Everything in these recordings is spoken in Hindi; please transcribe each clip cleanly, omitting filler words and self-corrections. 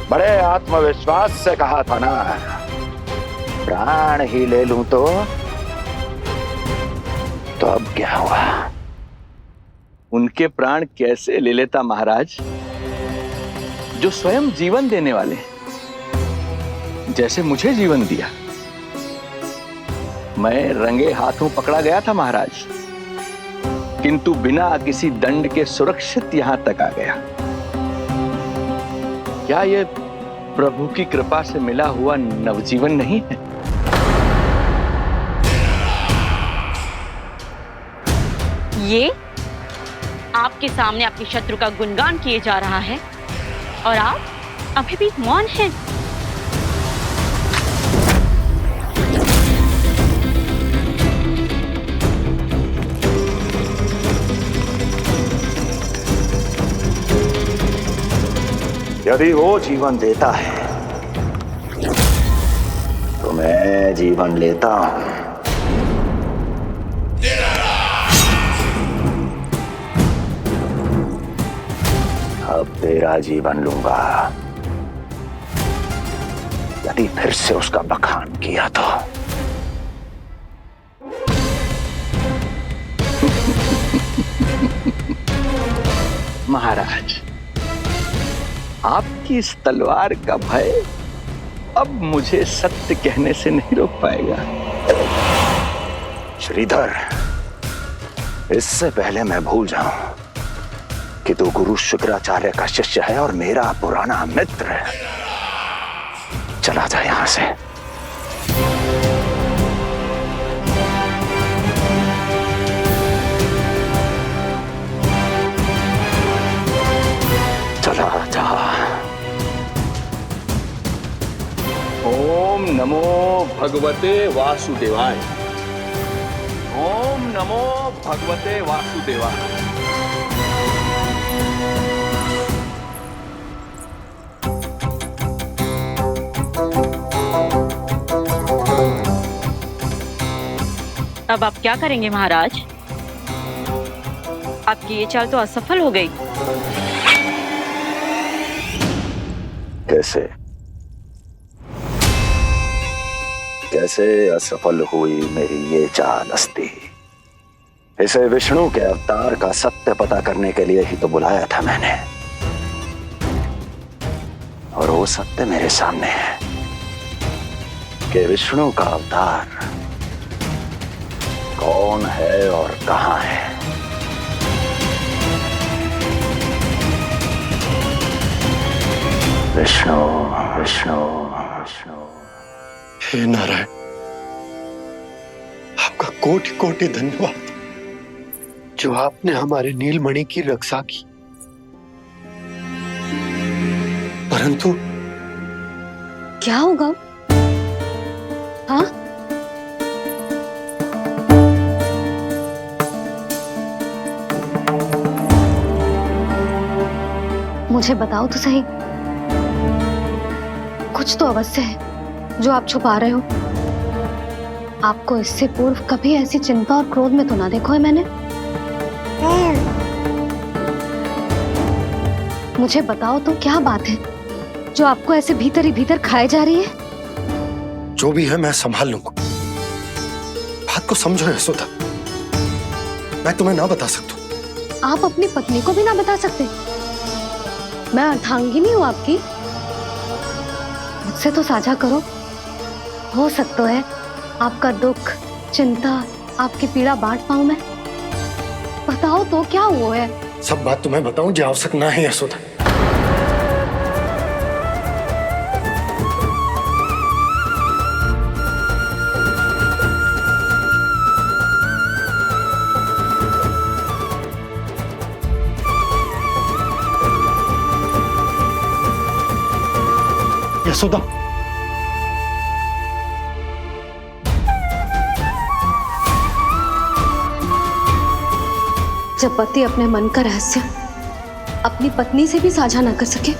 बड़े आत्मविश्वास से कहा था ना, प्राण ही ले लूं तो अब क्या हुआ? उनके प्राण कैसे ले लेता महाराज, जो स्वयं जीवन देने वाले, जैसे मुझे जीवन दिया। मैं रंगे हाथों पकड़ा गया था महाराज, किंतु बिना किसी दंड के सुरक्षित यहां तक आ गया। क्या यह प्रभु की कृपा से मिला हुआ नवजीवन नहीं है? ये आपके सामने अपने शत्रु का गुणगान किए जा रहा है और आप अभी भी मौन हैं। यदि वो जीवन देता है तो मैं जीवन लेता हूं। अब तेरा जीवन लूंगा यदि फिर से उसका बखान किया तो। महाराज, आपकी इस तलवार का भय अब मुझे सत्य कहने से नहीं रोक पाएगा। श्रीधर, इससे पहले मैं भूल जाऊं कि तू गुरु शुक्राचार्य का शिष्य है और मेरा पुराना मित्र है, चला जा यहां से। चला जा। ओम नमो भगवते वासुदेवाय। ओम नमो भगवते वासुदेवाय। अब आप क्या करेंगे महाराज? आपकी ये चाल तो असफल हो गई। कैसे कैसे असफल हुई मेरी ये चाल अस्ति? इसे विष्णु के अवतार का सत्य पता करने के लिए ही तो बुलाया था मैंने, और वो सत्य मेरे सामने है कि विष्णु का अवतार कौन है और कहां है। विष्णु विष्णु विष्णु। हे नारायण, आपका कोटि कोटि धन्यवाद जो आपने हमारे नीलमणि की रक्षा की। परंतु क्या होगा? हाँ, मुझे बताओ तो सही, कुछ तो अवश्य है जो आप छुपा रहे हो। आपको इससे पूर्व कभी ऐसी चिंता और क्रोध में तो ना देखो है मैंने। मुझे बताओ तो क्या बात है जो आपको ऐसे भीतर ही भीतर खाए जा रही है? जो भी है मैं संभाल लूंगा। बात को समझो यशोदा, मैं तुम्हें ना बता सकता। आप अपनी पत्नी को भी ना बता सकते? मैं अर्धांगिनी हूँ आपकी, मुझसे तो साझा करो। हो सकता है आपका दुख, चिंता, आपकी पीड़ा बांट पाऊं मैं। बताओ तो क्या हुआ है? सब बात तुम्हें बताऊं जो आवश्यक ना है यशोदा। यशोदा, जब पति अपने मन का रहस्य अपनी पत्नी से भी साझा ना कर सके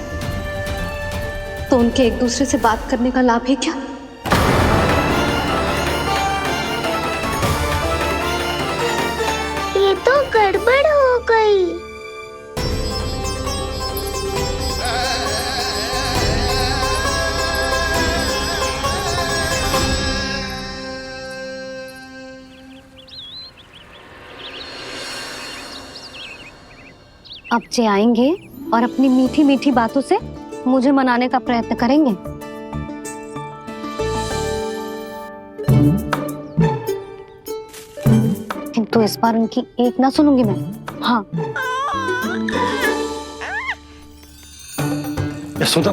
तो उनके एक दूसरे से बात करने का लाभ है क्या? ये तो गड़बड़ हो गई। अब जे आएंगे और अपनी मीठी मीठी बातों से मुझे मनाने का प्रयत्न करेंगे। किंतु इस बार उनकी एक ना सुनूंगी मैं। हाँ यशोदा,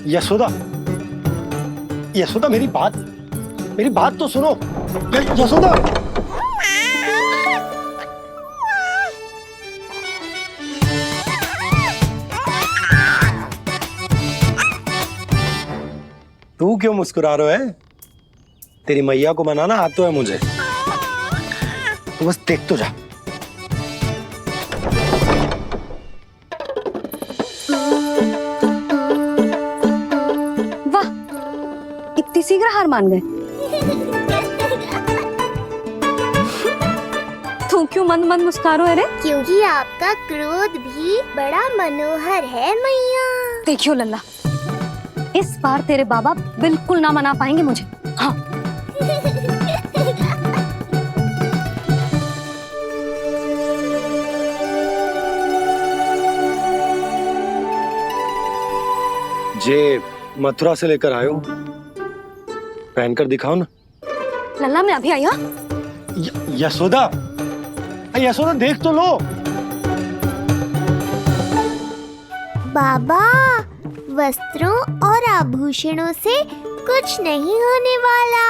यशोदा, यशोदा, मेरी बात तो सुनो। यशोदा, तू क्यों मुस्कुरा रहा है? तेरी मैया को मनाना आता है मुझे, तू बस देख तो जा। वाह, इतनी शीघ्र हार मान गए। तू क्यों मंद मंद मुस्कुरा रहे? क्योंकि आपका क्रोध भी बड़ा मनोहर है मैया। देखियो लल्ला, इस बार तेरे बाबा बिल्कुल ना मना पाएंगे मुझे। हाँ जे मथुरा से लेकर आयो, पहनकर दिखाओ ना। लल्ला मैं अभी आई। हाँ यशोदा, यशोदा देख तो लो। बाबा, वस्त्रों और आभूषणों से कुछ नहीं होने वाला।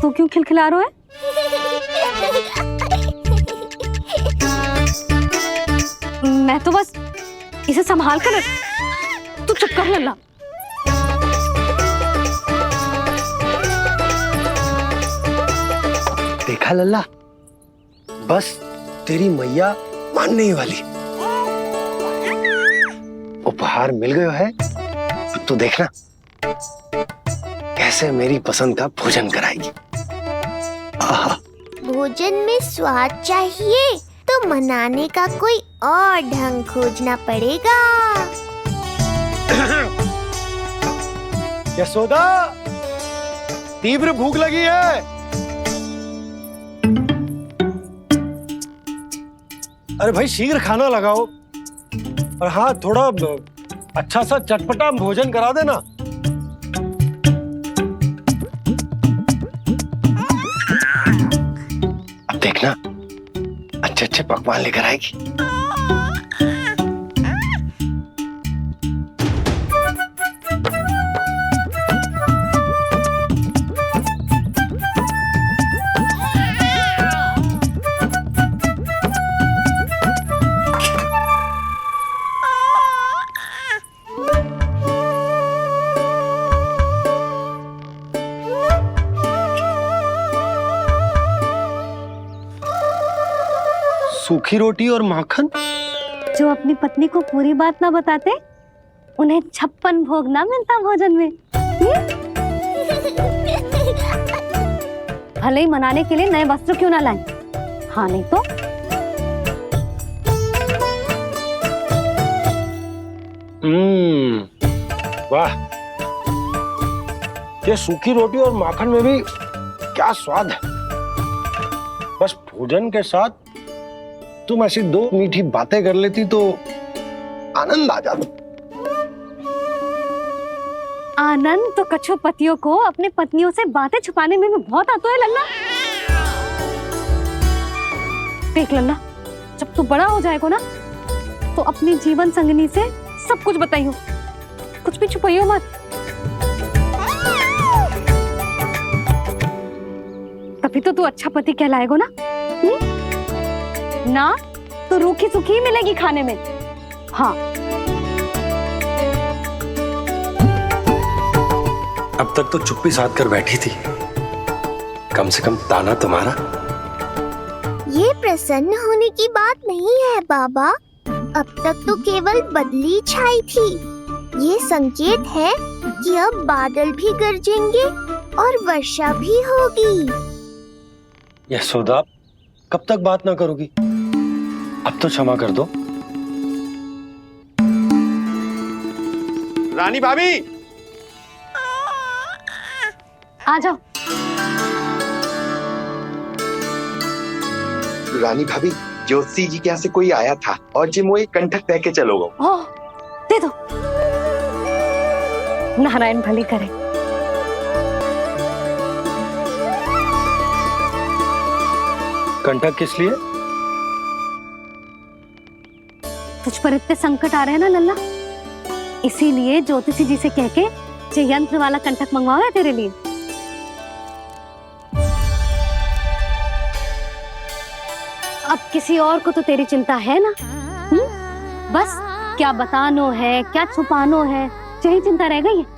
तू क्यों खिलखिला रहा है? मैं तो बस इसे संभाल कर। तू चुप कर लल्ला। देखा लल्ला, बस तेरी मैया मानने ही वाली। उपहार मिल गयो है तो देखना कैसे मेरी पसंद का भोजन कराएगी। भोजन में स्वाद चाहिए तो मनाने का कोई और ढंग खोजना पड़ेगा। यशोदा, तीव्र भूख लगी है। अरे भाई शीघ्र खाना लगाओ, और हाँ थोड़ा अच्छा सा चटपटा भोजन करा देना। अब देखना अच्छे अच्छे पकवान लेकर आएगी। सूखी रोटी और माखन। जो अपनी पत्नी को पूरी बात ना बताते, उन्हें 56 भोग ना मिलता भोजन में। भले ही मनाने के लिए नए वस्त्र क्यों ना लाएं। हाँ नहीं तो वाह, ये सूखी रोटी और माखन में भी क्या स्वाद है। बस भोजन के साथ तुम ऐसी दो मीठी बातें कर लेती तो आनंद आ जाता। आनंद तो कछुआ पतियों को अपने पत्नियों से बातें छुपाने में भी बहुत आता है लल्ला। देख लल्ला, जब तू बड़ा हो जाएगा ना तो अपनी जीवन संगिनी से सब कुछ बताइयो, कुछ भी छुपाइयो मत। तभी तो तू अच्छा पति कहलाएगा ना। ना तो रूखी सूखी ही मिलेगी खाने में। हाँ अब तक तो चुप्पी साध कर बैठी थी, कम से कम ताना तुम्हारा। ये प्रसन्न होने की बात नहीं है बाबा, अब तक तो केवल बदली छाई थी। ये संकेत है कि अब बादल भी गरजेंगे और वर्षा भी होगी। यशोदा, कब तक बात ना करोगी? अब तो क्षमा कर दो। रानी भाभी, आ जाओ। रानी भाभी, ज्योति जी के यहाँ से कोई आया था और जी मुझे कंठक दे के चलो गो। ओह, दे दो। नारायण भली करे। कंठक किस लिए? तुझ पर इतने संकट आ रहे हैं ना लल्ला, इसीलिए ज्योतिषी जी से कह के ये यंत्र वाला कंठक मंगवाया है तेरे लिए। अब किसी और को तो तेरी चिंता है ना? बस क्या बतानो है, क्या छुपानो है, यही चिंता रह गई है।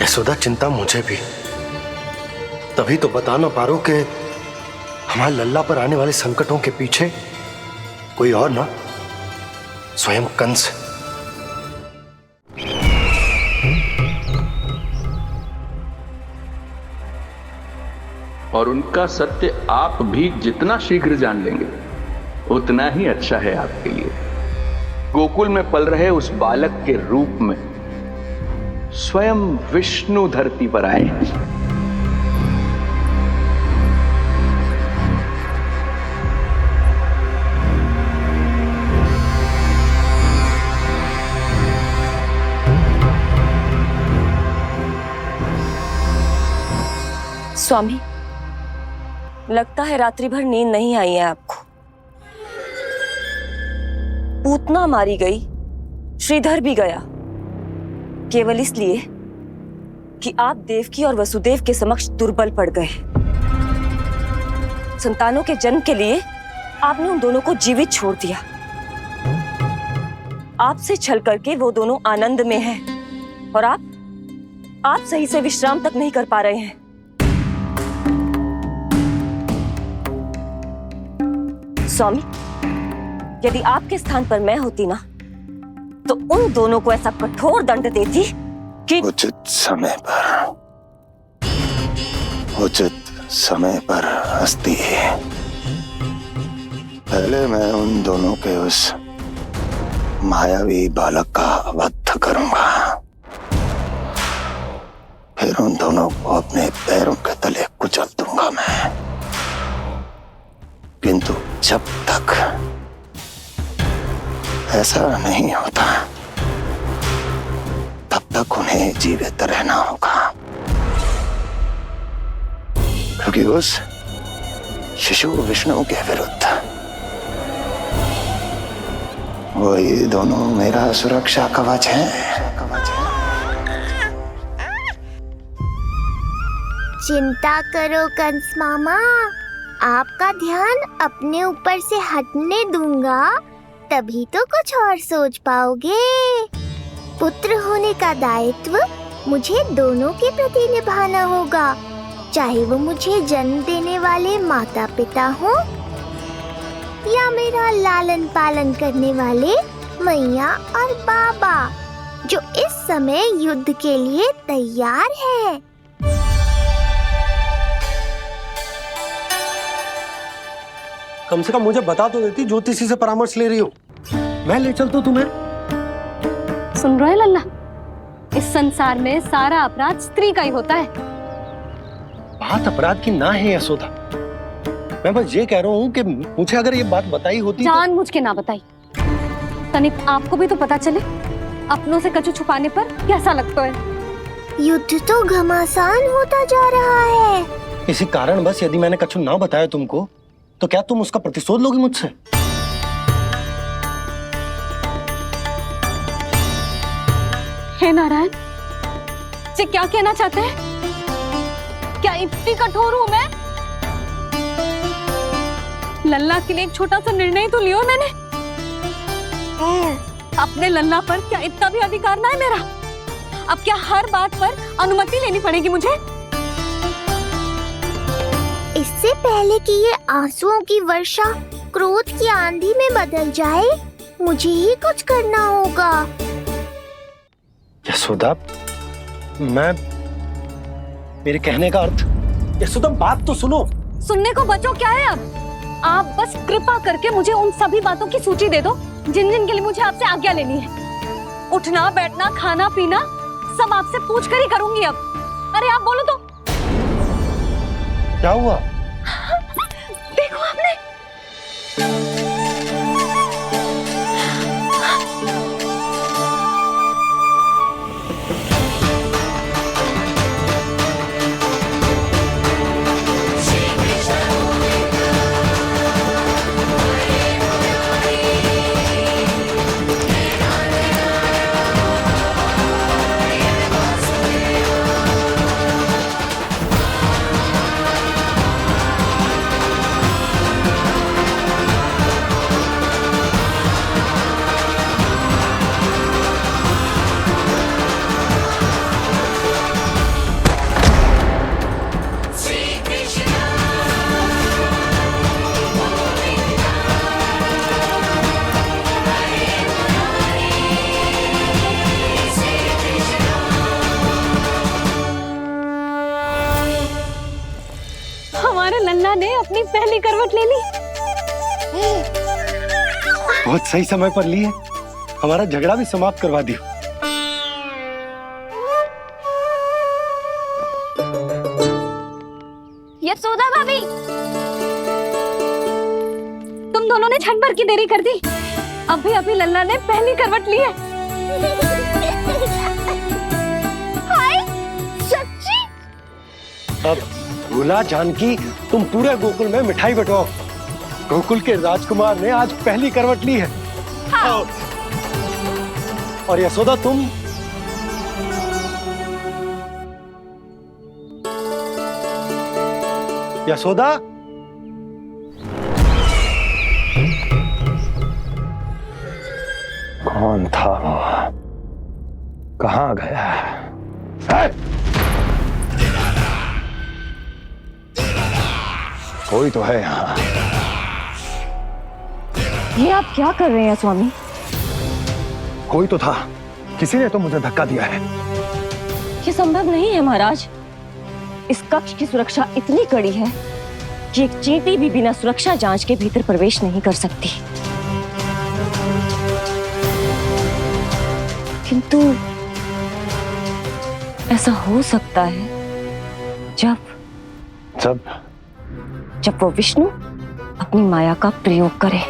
यशोदा, चिंता मुझे भी, तभी तो बता ना पा रहा हूं कि हमारे लल्ला पर आने वाले संकटों के पीछे कोई और ना, स्वयं कंस। और उनका सत्य आप भी जितना शीघ्र जान लेंगे उतना ही अच्छा है आपके लिए। गोकुल में पल रहे उस बालक के रूप में स्वयं विष्णु धरती पर आए हैं। स्वामी, लगता है रात्रि भर नींद नहीं आई है आपको। पूतना मारी गई, श्रीधर भी गया, केवल इसलिए कि आप देवकी और वसुदेव के समक्ष दुर्बल पड़ गए। संतानों के जन्म के लिए आपने उन दोनों को जीवित छोड़ दिया। आपसे छल करके वो दोनों आनंद में हैं और आप सही से विश्राम तक नहीं कर पा रहे हैं। स्वामी, यदि आपके स्थान पर मैं होती ना, तो उन दोनों को ऐसा कठोर दंड देती कि उचित समय पर हस्ती है। पहले मैं उन दोनों के उस मायावी बालक का वध करूंगा, फिर उन दोनों को अपने पैरों के तले कुचल दूंगा मैं। किंतु जब तक ऐसा नहीं होता तब तक उन्हें जीवित रहना होगा, क्योंकि उस शिशु विष्णु के विरुद्ध वही दोनों मेरा सुरक्षा कवच है। चिंता करो कंस मामा, आपका ध्यान अपने ऊपर से हटने दूंगा, तभी तो कुछ और सोच पाओगे। पुत्र होने का दायित्व मुझे दोनों के प्रति निभाना होगा, चाहे वो मुझे जन्म देने वाले माता पिता हो या मेरा लालन पालन करने वाले मैया और बाबा, जो इस समय युद्ध के लिए तैयार है। कम से कम मुझे बता तो देती, ज्योतिषी से परामर्श ले रही हो, मैं ले चलता तुम्हें। सुन रहे लल्ला, इस संसार में सारा अपराध स्त्री का ही होता है। बात अपराध की ना है यशोदा, मैं बस ये कह रहा हूँ कि मुझे अगर ये बात बताई होती जान मुझ के ना बताई, तनिक आपको भी तो पता चले अपनों से कछु छुपाने पर कैसा लगता है। युद्ध तो घमासान होता जा रहा है। इसी कारण बस यदि मैंने कछु ना बताया तुमको, तो क्या तुम उसका प्रतिशोध लोगी मुझसे? हे नारायण, ये क्या कहना चाहते हैं? क्या इतनी कठोर हूं मैं? लल्ला के लिए एक छोटा सा निर्णय तो लियो मैंने। अपने लल्ला पर क्या इतना भी अधिकार ना है मेरा? अब क्या हर बात पर अनुमति लेनी पड़ेगी मुझे? इससे पहले कि ये आंसुओं की वर्षा क्रोध की आंधी में बदल जाए, मुझे ही कुछ करना होगा। यशोदा, मेरे कहने का अर्थ, यशोदा बात तो सुनो। सुनने को बचो क्या है अब? आप बस कृपा करके मुझे उन सभी बातों की सूची दे दो जिन जिन के लिए मुझे आपसे आज्ञा लेनी है। उठना, बैठना, खाना, पीना सब आपसे पूछ कर ही करूंगी अब। अरे आप बोलो तो। क्या हुआ? देखो आपने। हमारे लल्ला ने अपनी पहली करवट ले ली। बहुत सही समय पर ली है। हमारा झगड़ा भी समाप्त करवा दियो। यशोदा भाभी, तुम दोनों ने क्षण भर की देरी कर दी। अभी लल्ला ने पहली करवट ली है। हाय, सच्ची? अब भोला जानकी, तुम पूरे गोकुल में मिठाई बंटवाओ। गोकुल के राजकुमार ने आज पहली करवट ली है। हाँ। और यशोदा तुम यशोदा, कौन था वो? कहाँ गया? है? कोई तो है यहाँ। ये आप क्या कर रहे हैं स्वामी? कोई तो था, किसी ने तो मुझे धक्का दिया है। ये संभव नहीं है महाराज। इस कक्ष की सुरक्षा इतनी कड़ी है कि एक चींटी भी बिना सुरक्षा जांच के भीतर प्रवेश नहीं कर सकती। किंतु ऐसा हो सकता है जब वो विष्णु अपनी माया का प्रयोग करे।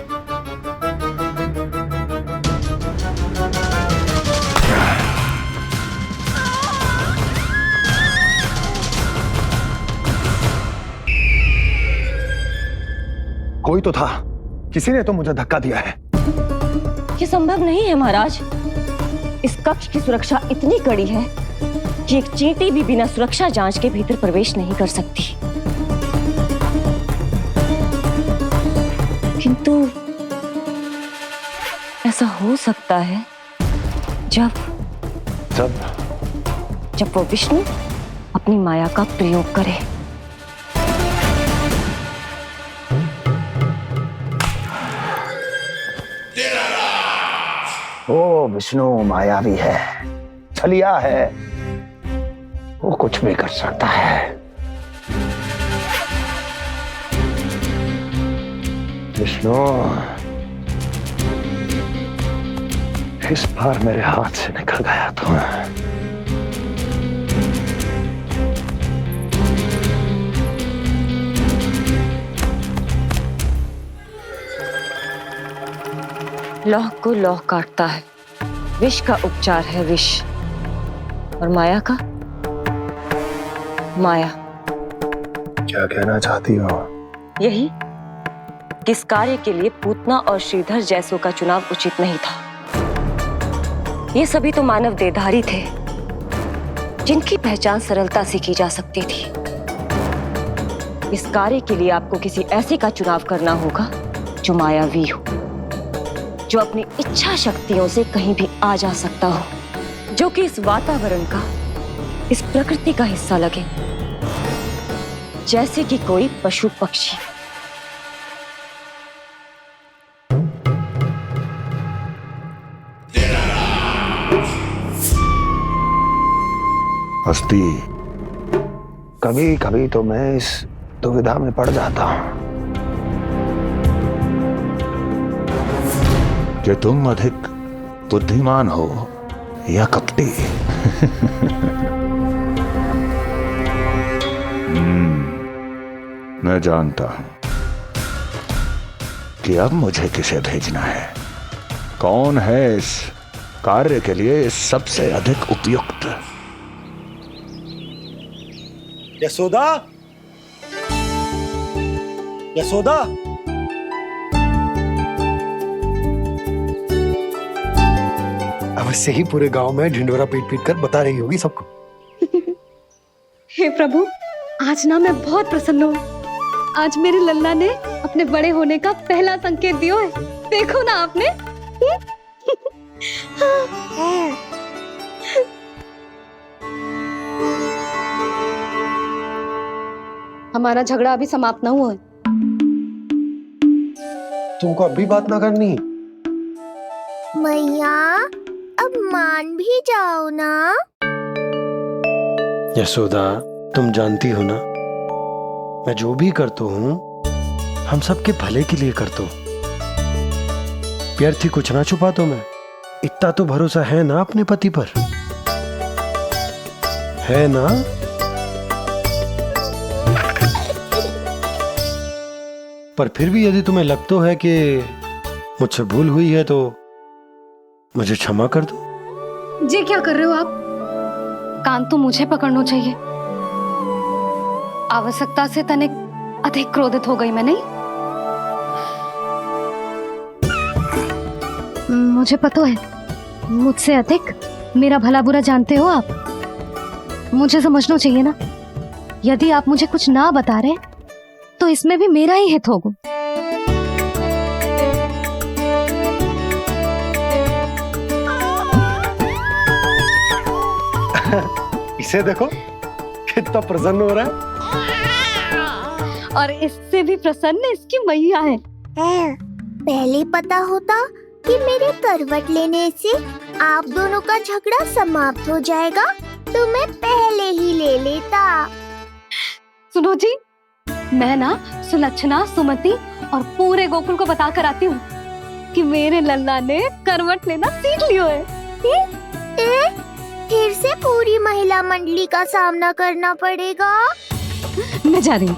कोई तो था, किसी ने तो मुझे धक्का दिया है। ये संभव नहीं है महाराज। इस कक्ष की सुरक्षा इतनी कड़ी है कि एक चींटी भी बिना सुरक्षा जांच के भीतर प्रवेश नहीं कर सकती। किंतु ऐसा हो सकता है जब वो विष्णु अपनी माया का प्रयोग करे। ओ विष्णु मायावी है, छलिया है, वो कुछ भी कर सकता है। विष्णु, इस बार मेरे हाथ से निकल गया तुम। लौह को लौह काटता है। विष का उपचार है विष, और माया का माया। क्या कहना चाहती हो? यही कि इस कार्य के लिए पूतना और श्रीधर जैसों का चुनाव उचित नहीं था। ये सभी तो मानव देहधारी थे जिनकी पहचान सरलता से की जा सकती थी। इस कार्य के लिए आपको किसी ऐसे का चुनाव करना होगा जो मायावी हो, जो अपनी इच्छा शक्तियों से कहीं भी आ जा सकता हो, जो कि इस वातावरण का, इस प्रकृति का हिस्सा लगे, जैसे कि कोई पशु पक्षी। हस्ती, कभी कभी तो मैं इस दुविधा में पड़ जाता हूं कि तुम अधिक बुद्धिमान हो या कपटी। मैं जानता हूं कि अब मुझे किसे भेजना है, कौन है इस कार्य के लिए सबसे अधिक उपयुक्त। यशोदा, यशोदा, अवश्य ही पूरे गांव में ढिंडोरा पीट पीट कर बता रही होगी सबको। हे प्रभु, आज ना मैं बहुत प्रसन्न हूँ। आज मेरे लल्ला ने अपने बड़े होने का पहला संकेत दिया है। देखो ना आपने। हमारा झगड़ा अभी समाप्त ना हुआ है। तुमको अब भी बात ना करनी? मैया, अब मान भी जाओ ना। यशोदा, तुम जानती हो ना, मैं जो भी करता हूँ हम सबके भले के लिए करता हूँ। व्यर्थ ही कुछ ना छुपाता मैं। इतना तो भरोसा है ना अपने पति पर, है ना? पर फिर भी यदि तुम्हें लगता है कि मुझसे भूल हुई है तो मुझे क्षमा कर दो। ये क्या कर रहे हो आप? कान तो मुझे पकड़ना चाहिए। आवश्यकता से तनिक अधिक क्रोधित हो गई मैं, नहीं? मुझे पता है, मुझसे अधिक मेरा भला बुरा जानते हो आप। मुझे समझना चाहिए ना, यदि आप मुझे कुछ ना बता रहे तो इसमें भी मेरा ही हित होगा। इसे देखो कितना प्रसन्न हो रहा है। और इससे भी प्रसन्न इसकी मैया है। पहले पता होता कि मेरे करवट लेने से आप दोनों का झगड़ा समाप्त हो जाएगा तो मैं पहले ही ले लेता। सुनो जी, मैं ना सुलक्षणा, सुमति और पूरे गोकुल को बता कर आती हूँ कि मेरे लल्ला ने करवट लेना सीख लियो है। फिर से पूरी महिला मंडली का सामना करना पड़ेगा। मैं जा रही हूँ।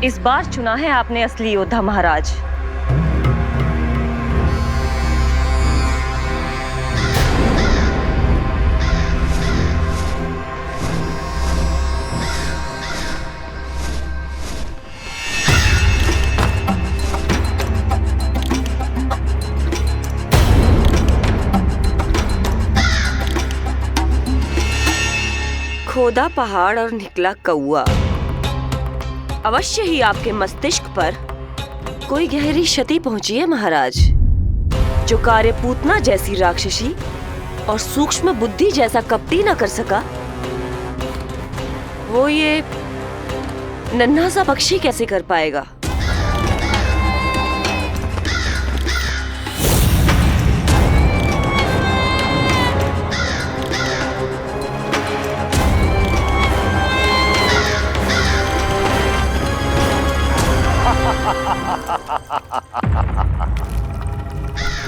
इस बार चुना है आपने असली योद्धा महाराज। खोदा पहाड़ और निकला कौआ। अवश्य ही आपके मस्तिष्क पर कोई गहरी क्षति पहुंची है महाराज। जो कार्य पूतना जैसी राक्षसी और सूक्ष्म बुद्धि जैसा कपटी न कर सका, वो ये नन्हा सा पक्षी कैसे कर पाएगा?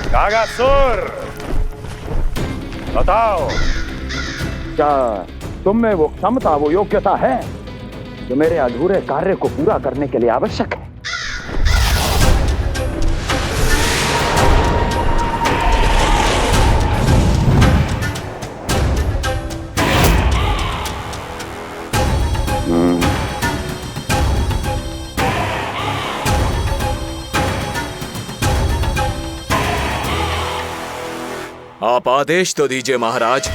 कागासुर, बताओ, क्या तुम में वो क्षमता, वो योग्यता है जो मेरे अधूरे कार्य को पूरा करने के लिए आवश्यक है? आप आदेश तो दीजिए महाराज।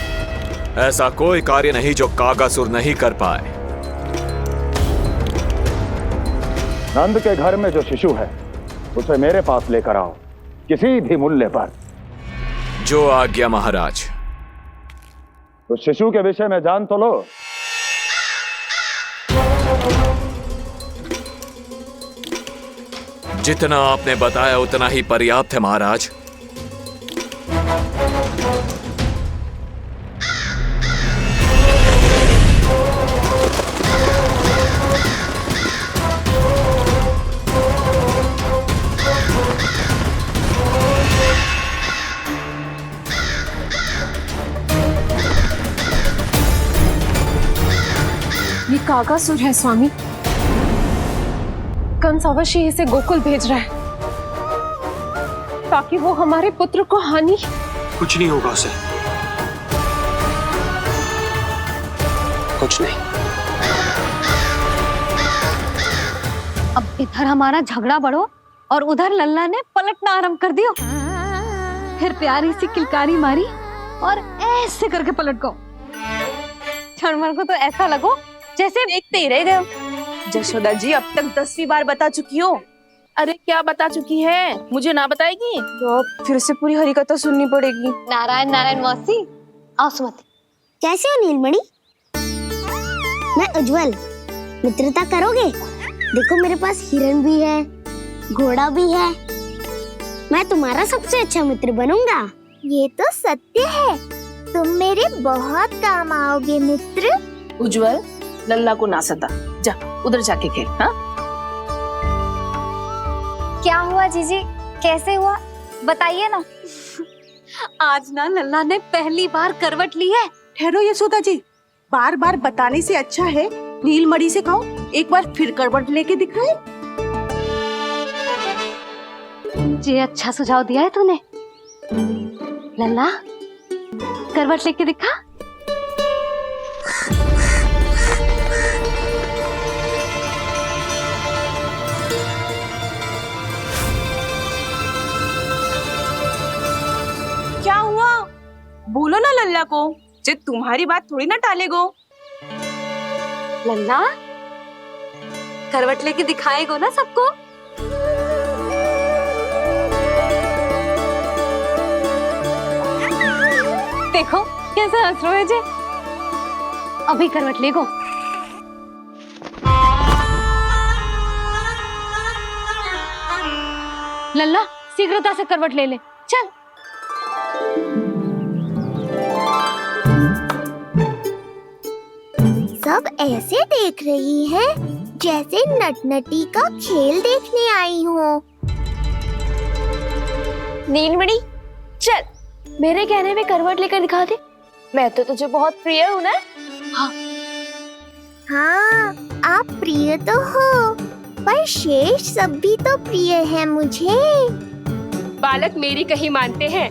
ऐसा कोई कार्य नहीं जो कागासुर नहीं कर पाए। नंद के घर में जो शिशु है उसे मेरे पास लेकर आओ, किसी भी मूल्य पर। जो आज्ञा महाराज। तो शिशु के विषय में जान तो लो। जितना आपने बताया उतना ही पर्याप्त है महाराज। ये कागासुर है स्वामी। कंस अवश्य इसे गोकुल भेज रहा है ताकि वो हमारे पुत्र को हानि। कुछ नहीं होगा उसे, कुछ नहीं। अब इधर हमारा झगड़ा बढ़ो और उधर लल्ला ने पलटना आरंभ कर दियो। फिर प्यारी सी किलकारी मारी और ऐसे करके पलट गो। क्षणभर को तो ऐसा लगो जैसे देखते ही रह गए। जशोदा जी अब तक 10वीं बार बता चुकी हो। अरे क्या बता चुकी है, मुझे ना बताएगी तो फिर से पूरी हरिकथा सुननी पड़ेगी। नारायण नारायण मौसी, आओ सुमति। कैसे हो नीलमणि? मैं उज्जवल, मित्रता करोगे? देखो मेरे पास हिरण भी है, घोड़ा भी है। मैं तुम्हारा सबसे अच्छा मित्र बनूंगा। ये तो सत्य है, तुम मेरे बहुत काम आओगे मित्र। उज्जवल, लल्ला को ना सता, जा उधर जाके खेल। हाँ क्या हुआ जीजी, कैसे हुआ बताइए ना। आज ना लल्ला ने पहली बार करवट ली है। ठहरो यशोदा जी, बार बार बताने से अच्छा है नीलमणि से कहो एक बार फिर करवट लेके दिखाए। ये अच्छा सुझाव दिया है तूने। लल्ला करवट लेके दिखा। क्या हुआ, बोलो ना लल्ला को, जे तुम्हारी बात थोड़ी ना टालेगो। लल्ला करवट लेके दिखाएगो ना सबको। देखो कैसे हंस रहे जे। अभी करवट लेगो। लल्ला शीघ्रता से करवट ले ले, चल। सब ऐसे देख रही है जैसे नटनटी का खेल देखने आई हो। नीलमणि चल, मेरे कहने में करवट लेकर दिखा दे। मैं तो तुझे बहुत प्रिय हूँ ना। हाँ, आप प्रिय तो हो, पर शेष सब भी तो प्रिय है मुझे। बालक मेरी कहीं मानते हैं,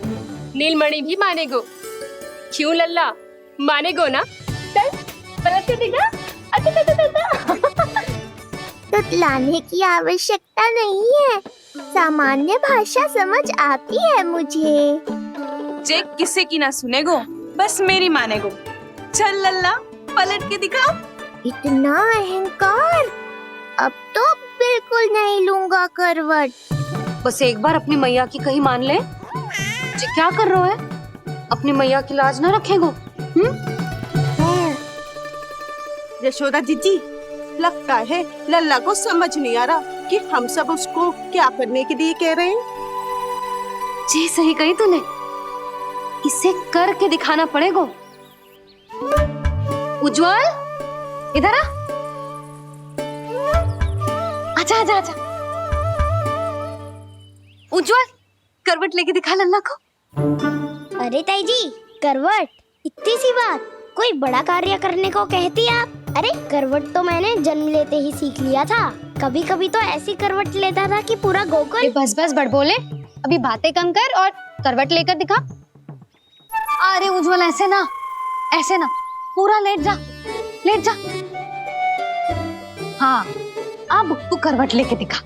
नीलमणि भी मानेगो। क्यों लल्ला, मानेगो ना? चल पलट के दिखा। तुतलाने की आवश्यकता नहीं है, सामान्य भाषा समझ आती है मुझे। जे किसी की ना सुनेगो, बस मेरी मानेगो। चल लल्ला पलट के दिखा। इतना अहंकार, अब तो बिल्कुल नहीं लूंगा करवट। बस एक बार अपनी मैया की कही मान ले। जी क्या कर रहे हो? अपनी मैया की लाज ना रखेगो। यशोदा जीजी, लगता है लल्ला को समझ नहीं आ रहा कि हम सब उसको क्या करने के लिए कह रहे हैं। जी सही कही तूने, इसे करके दिखाना पड़ेगा। उज्जवल इधर आ। आजा आजा आजा। उज्जवल करवट लेके दिखा लल्ला को। अरे ताई जी, करवट इतनी सी बात, कोई बड़ा कार्य करने को कहती आप? अरे करवट तो मैंने जन्म लेते ही सीख लिया था। कभी कभी तो ऐसी करवट लेता था कि पूरा गोकुल। बस बस बड़बोले, अभी बातें कम कर और करवट लेकर दिखा। अरे उज्जवल ऐसे ना, ऐसे ना, पूरा लेट जा, लेट जा। हाँ अब तू करवट लेके दिखा।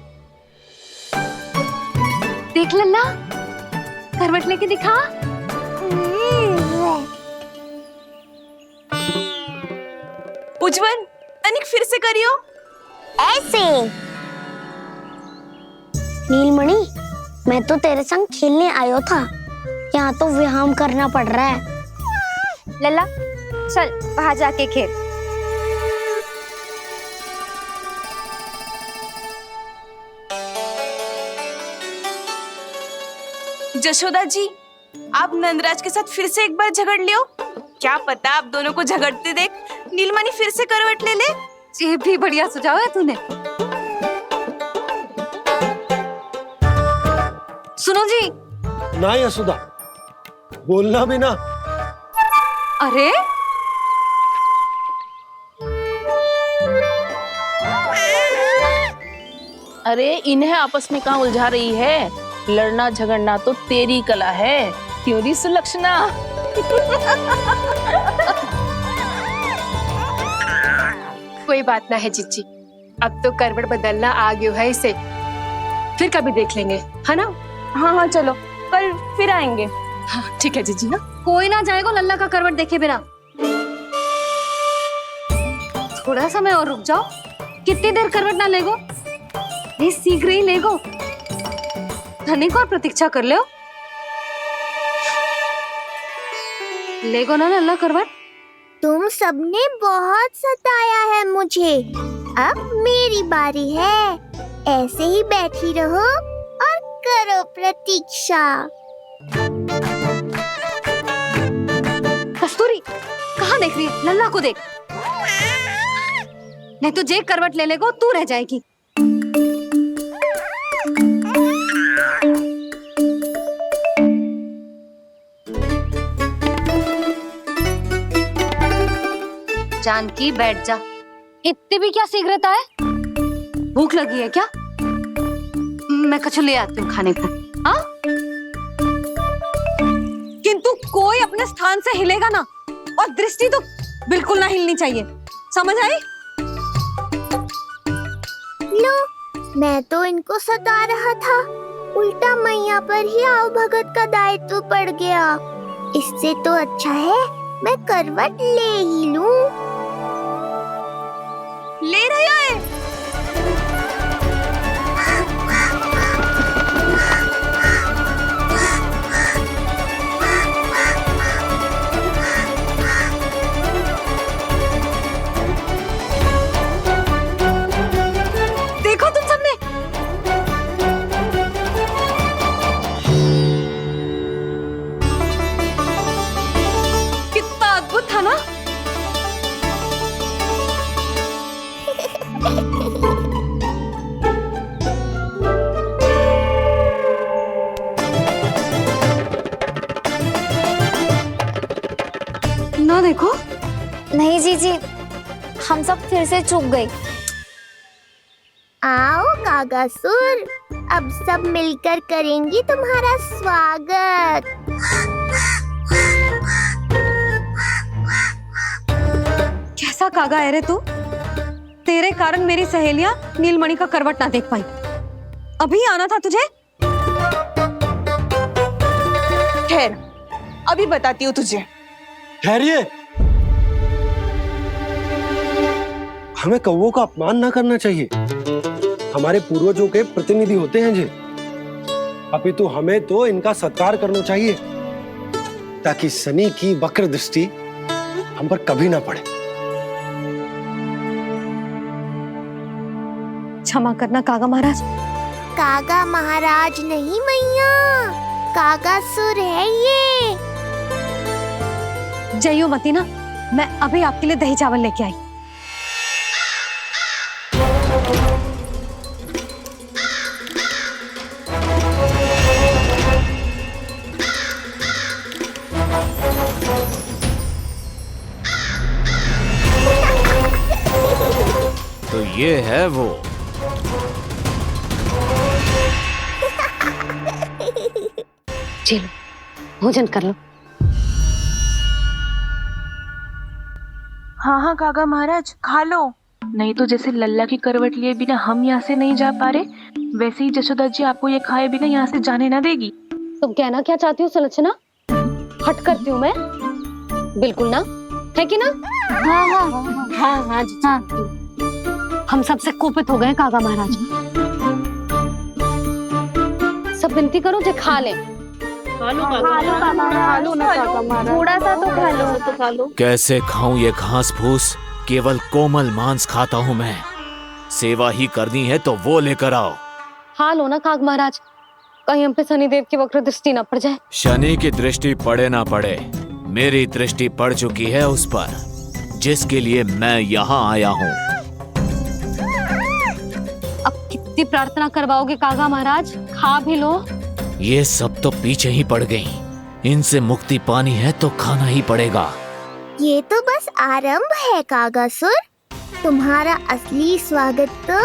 देख लल्ला, करवट लेके दिखा। उज्जवल, तनिक फिर से करियो। ऐसे नीलमणि, मैं तो तेरे संग खेलने आयो था, यहाँ तो व्यायाम करना पड़ रहा है। लल्ला चल बाहर जाके खेल। जशोदा जी, आप नंदराज के साथ फिर से एक बार झगड़ लियो। क्या पता आप दोनों को झगड़ते देख नीलमणि फिर से करवट ले ले। ये भी बढ़िया सुझाव है तूने। सुनो जी। ना यशोदा, बोलना भी ना। अरे अरे इन्हें आपस में कहाँ उलझा रही है? लड़ना झगड़ना तो तेरी कला है, क्यों री सुलक्षणा? कोई बात ना है जीजी, अब तो करवट बदलना आ गयो है इसे, फिर कभी देख लेंगे, है ना? हाँ हाँ चलो, कल फिर आएंगे। हाँ ठीक है जीजी ना। कोई ना जाएगा लल्ला का करवट देखे बिना। थोड़ा समय और रुक जाओ। कितनी देर करवट ना लेगो? ये शीघ्र ही लेगो। धनिक और प्रतीक्षा कर ले। लेगो ना लल्ला करवट। तुम सबने बहुत सताया है मुझे, अब मेरी बारी है। ऐसे ही बैठी रहो और करो प्रतीक्षा। कस्तूरी कहाँ देख रही है? लल्ला को देख, नहीं तो जे करवट ले लेगो तू रह जाएगी। जानकी बैठ जा। इतनी भी क्या शीघ्रता है? भूख लगी है क्या? मैं कछु ले आती हूँ खाने को। हाँ? किंतु कोई अपने स्थान से हिलेगा ना, और दृष्टि तो बिल्कुल ना हिलनी चाहिए, समझ आई? लो, मैं तो इनको सता रहा था, उल्टा मैया पर ही आओ भगत का दायित्व पड़ गया। इससे तो अच्छा है मैं करवट ले ही लूं। ले रहे हो? देखो तुम सबने, कितना अद्भुत था ना? ना देखो। नहीं जीजी, हम सब फिर से चूक गए। आओ कागासुर, अब सब मिलकर करेंगी तुम्हारा स्वागत। कैसा कागा है रे तू? तेरे कारण मेरी सहेलियां नीलमणि का करवट ना देख पाई। अभी आना था तुझे। ठहर, अभी बताती हूँ तुझे। ठहरिए, हमें कौवों का अपमान ना करना चाहिए। हमारे पूर्वजों के प्रतिनिधि होते हैं जी, अपितु हमें तो इनका सत्कार करना चाहिए, ताकि शनि की वक्र दृष्टि हम पर कभी ना पड़े। क्षमा करना कागा महाराज। कागा महाराज नहीं मैया, कागासुर है ये। जयो मती ना, मैं अभी आपके लिए दही चावल लेके आई। तो ये है वो। चलो भोजन कर लो। हाँ हाँ काका महाराज, खा लो। नहीं तो जैसे लल्ला की करवट लिए बिना हम यहाँ से नहीं जा पा रहे, वैसे ही जशोदा जी आपको ये खाए बिना यहाँ से जाने ना देगी। तुम कहना क्या चाहती हो सुलक्षणा? हट करती हूँ मैं? बिल्कुल ना, है कि ना? हाँ हाँ हाँ हाँ हाँ। हम सबसे कोपित हो गए कागा महाराज। विनती करूं जे खा ले। थोड़ा सा तो खा लो। कैसे खाऊं ये घास फूस? केवल कोमल मांस खाता हूँ मैं। सेवा ही करनी है तो वो लेकर आओ। खा लो ना काग महाराज, कहीं हम पे शनिदेव की वक्र दृष्टि न पड़ जाए। शनि की दृष्टि पड़े ना पड़े, मेरी दृष्टि पड़ चुकी है उस पर, जिसके लिए मैं यहाँ आया हूँ। अब कितनी प्रार्थना करवाओगे कागा महाराज, खा भी लो। ये सब तो पीछे ही पड़ गई, इनसे मुक्ति पानी है तो खाना ही पड़ेगा। ये तो बस आरंभ है कागासुर, तुम्हारा असली स्वागत तो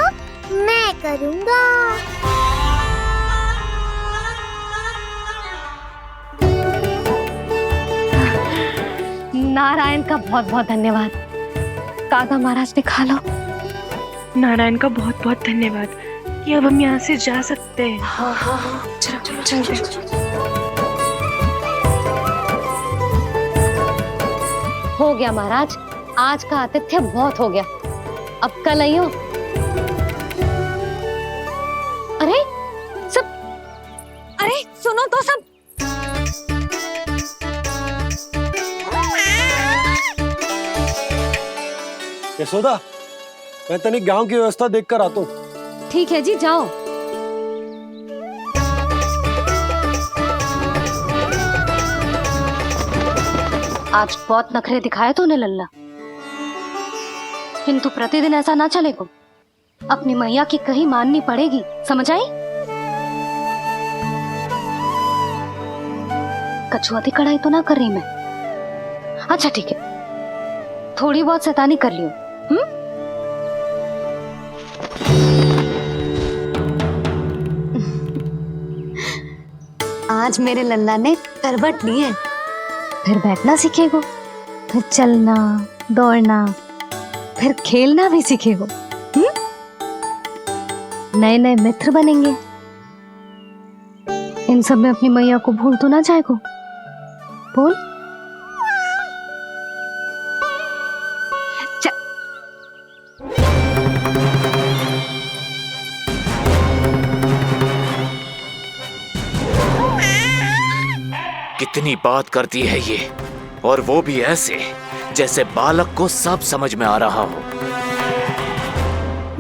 मैं करूँगा। नारायण का बहुत बहुत धन्यवाद। कागा महाराज ने खा लो। नारायण का बहुत बहुत धन्यवाद कि अब हम यहाँ से जा सकते हैं। हो गया महाराज, आज का आतिथ्य बहुत हो गया, अब कल आइयो। अरे सुनो तो सब। यशोदा, मैं तनिक गांव की व्यवस्था देखकर आता हूँ। ठीक है जी, जाओ। आज बहुत नखरे दिखाए तूने लल्ला, किंतु प्रतिदिन ऐसा ना चलेगा। अपनी मैया की कहीं माननी पड़ेगी, समझ आई? कछुआती कढ़ाई तो ना कर रही मैं। अच्छा ठीक है, थोड़ी बहुत शैतानी कर लियो। आज मेरे लल्ला ने करवट ली है, फिर बैठना सीखेगो, फिर चलना दौड़ना, फिर खेलना भी सीखेगो। नए नए मित्र बनेंगे। इन सब में अपनी मैया को भूल तो ना जाएगो। बोल। कितनी बात करती है ये, और वो भी ऐसे जैसे बालक को सब समझ में आ रहा हो।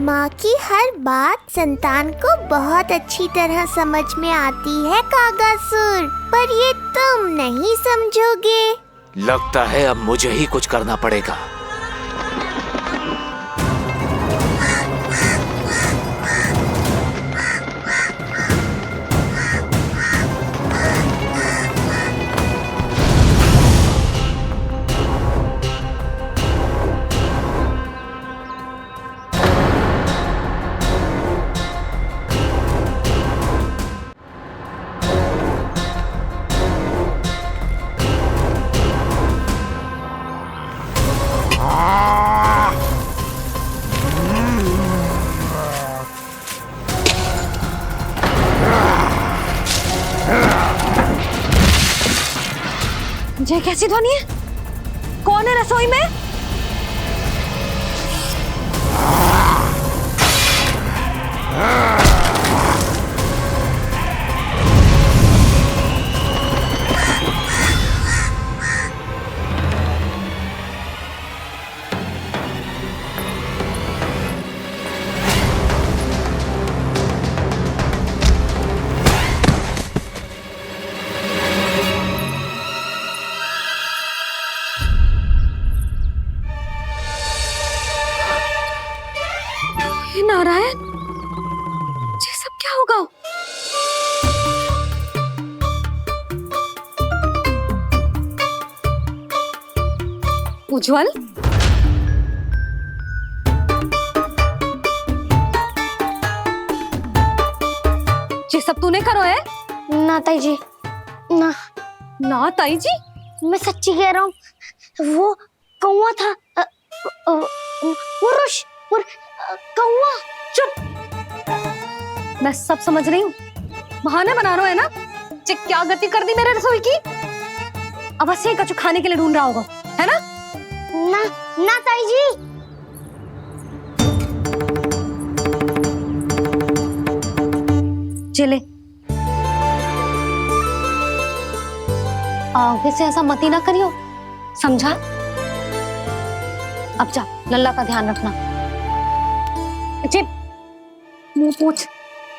माँ की हर बात संतान को बहुत अच्छी तरह समझ में आती है कागासुर, पर ये तुम नहीं समझोगे। लगता है अब मुझे ही कुछ करना पड़ेगा। ये कैसी ध्वनि है? कौन है रसोई में? नारायण, ये सब क्या होगा? उज्जवल, ये सब तूने करो है? ना ताई जी, ना ना ताई जी, मैं सच्ची कह रहा हूँ। वो कौवा था, कौवा। चुप, मैं सब समझ रही हूँ, बहाने बना रहा है ना। ये क्या गति कर दी मेरे रसोई की? अब बस यही कछु खाने के लिए ढूंढ रहा होगा, है ना? ना ना ताई जी। चले आगे से ऐसा मती ना करियो, समझा? अब जा, लल्ला का ध्यान रखना। चिप, मुंह पोंछ,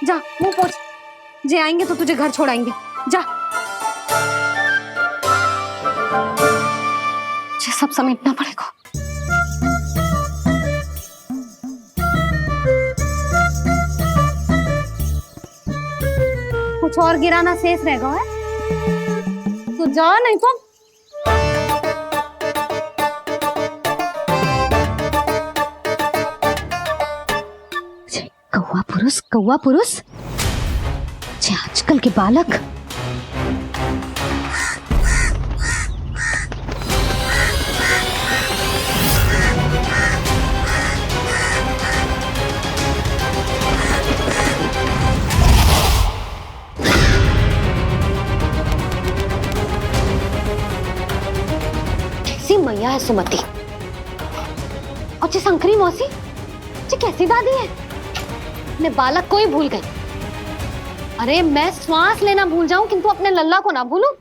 जा मुंह पोंछ। जे आएंगे तो तुझे घर छोड़ाएंगे, जा। ये सब समेटना पड़ेगा। कुछ और गिराना शेष रहेगा है? तो जा, नहीं तो कौवा पुरुष जे आजकल के बालक। कैसी मैया है सुमति, और जे शंकरी मौसी जे कैसी दादी है। मैं बालक को ही भूल गई। अरे मैं श्वास लेना भूल जाऊं किंतु अपने लल्ला को ना भूलूं।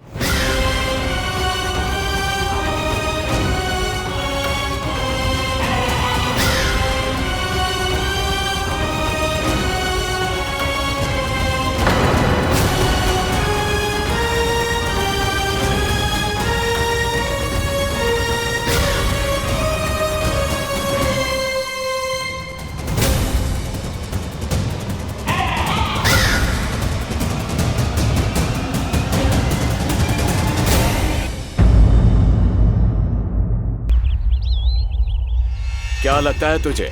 क्या लगता है तुझे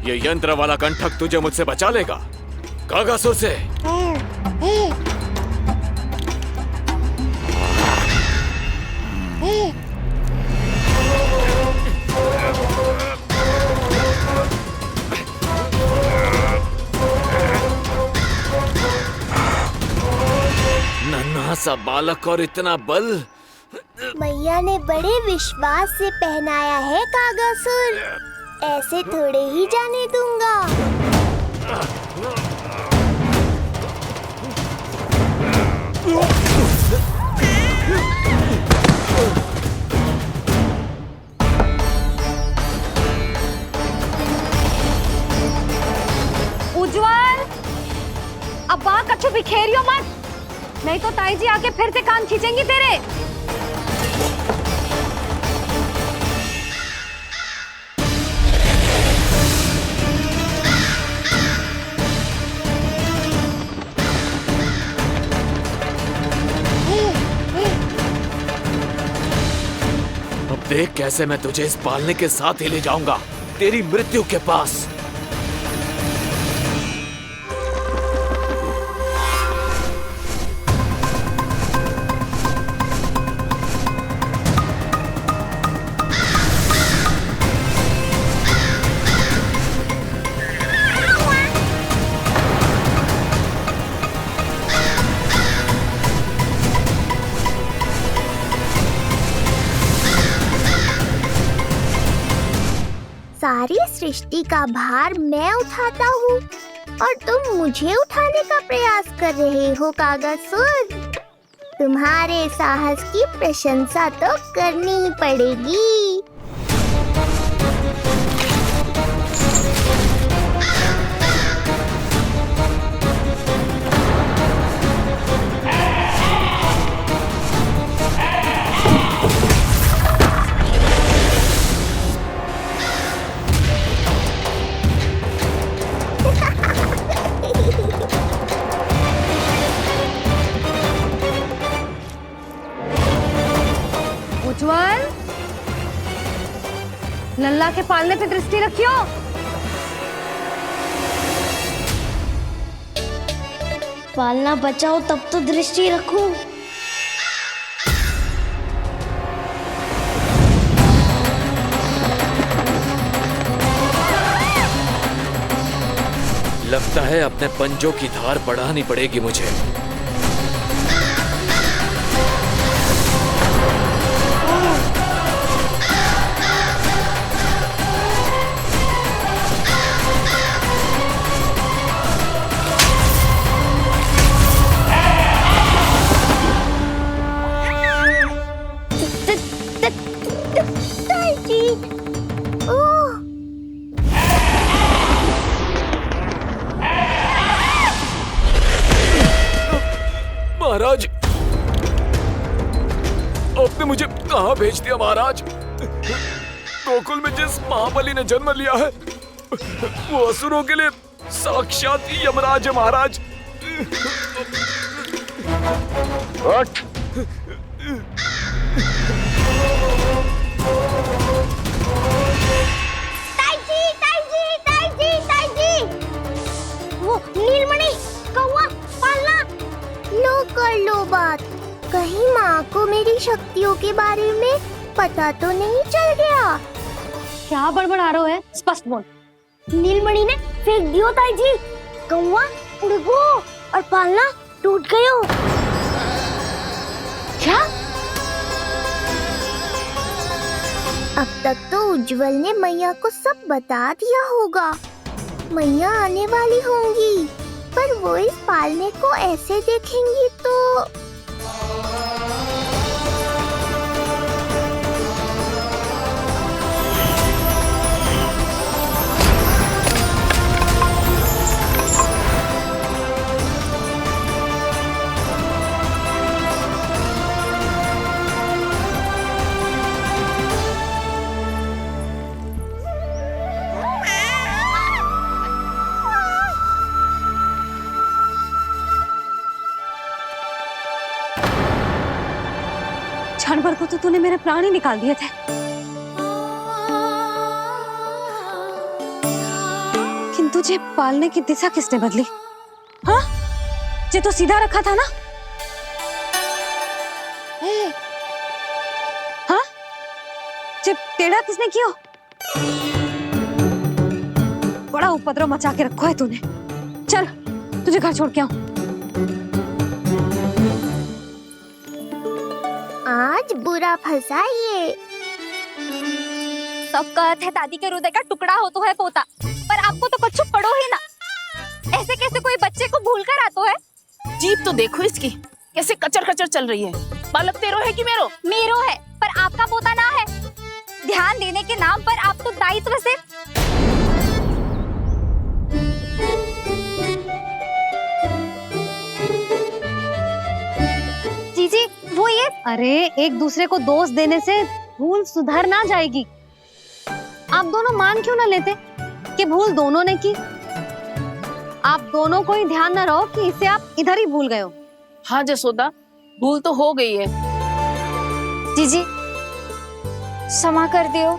ये यंत्र वाला कंठक तुझे मुझसे बचा लेगा कागासुर से? नन्हा सा बालक और इतना बल। मैया ने बड़े विश्वास से पहनाया है कागासुर, ऐसे थोड़े ही जाने दूंगा। उज्जवल, अब बात कछु बिखेरियो मत, नहीं तो ताई जी आके फिर से कान खींचेंगी तेरे। अब देख कैसे मैं तुझे इस पालने के साथ ही ले जाऊंगा तेरी मृत्यु के पास। सारी सृष्टि का भार मैं उठाता हूँ और तुम मुझे उठाने का प्रयास कर रहे हो कागासुर। तुम्हारे साहस की प्रशंसा तो करनी ही पड़ेगी। उज्जवल, लल्ला के पालने पे दृष्टि रखियो। पालना बचाओ तब तो दृष्टि रखूं। लगता है अपने पंजों की धार बढ़ानी पड़ेगी मुझे। कहाँ भेज दिया महाराज? गोकुल में जिस महाबली ने जन्म लिया है वो असुरों के लिए साक्षात यमराज है महाराज। उठ। वो नीलमणि, कौवा, पालना। लो कर लो बात। कहीं माँ को मेरी शक्तियों के बारे में पता तो नहीं चल गया? क्या बड़बड़ा रहे हो? स्पष्ट बोल। नीलमणि ने फेंक दियो ताई जी। कौवा उड़ गयो और पालना टूट गयो। क्या? अब तक तो उज्जवल ने मैया को सब बता दिया होगा। मैया आने वाली होंगी, पर वो इस पालने को ऐसे देखेंगी तो क्षण भर को तो तूने मेरे प्राण ही निकाल दिए थे। किंतु तुझे पालने की दिशा किसने बदली? हाँ, जे तो सीधा रखा था ना? हाँ, जे टेढ़ा किसने किया? बड़ा उपद्रव मचा के रखो है तूने। चल, तुझे घर छोड़ के आऊं। आज बुरा फंसा ये। सब कहते हैं दादी के हृदय का टुकड़ा हो तो है पोता, पर आपको तो कच्छु पड़ो ही ना। ऐसे कैसे कोई बच्चे को भूल कर आतो है? जीभ तो देखो इसकी, कैसे कचर कचर चल रही है। बालक तेरो है कि मेरो? मेरो है, पर आपका पोता ना है। ध्यान देने के नाम पर आप तो दायित्व से जीजी वो ये। अरे एक दूसरे को दोष देने से भूल सुधर ना जाएगी। आप दोनों मान क्यों ना लेते कि भूल दोनों ने की? आप दोनों को ही ध्यान न रहो कि इसे आप इधर ही भूल गए हो। हाँ जसोदा, भूल तो हो गई है। जीजी क्षमा कर दियो।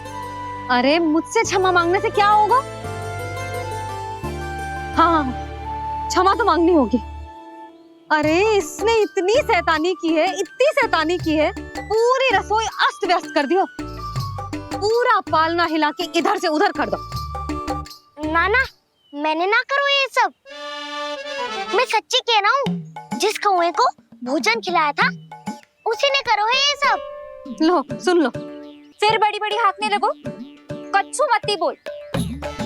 अरे मुझसे क्षमा मांगने से क्या होगा? हाँ, क्षमा तो मांगनी होगी। अरे इसने इतनी शैतानी की है, इतनी शैतानी की है, पूरी रसोई अस्त व्यस्त कर दियो। पूरा पालना हिला के इधर से उधर कर दो। नाना, मैंने ना करो ये सब। मैं सच्ची कह रहा हूँ, जिस कौवे को भोजन खिलाया था उसी ने करो है ये सब। लो सुन लो, फिर बड़ी बड़ी हाकने लगो। कच्छु मत बोल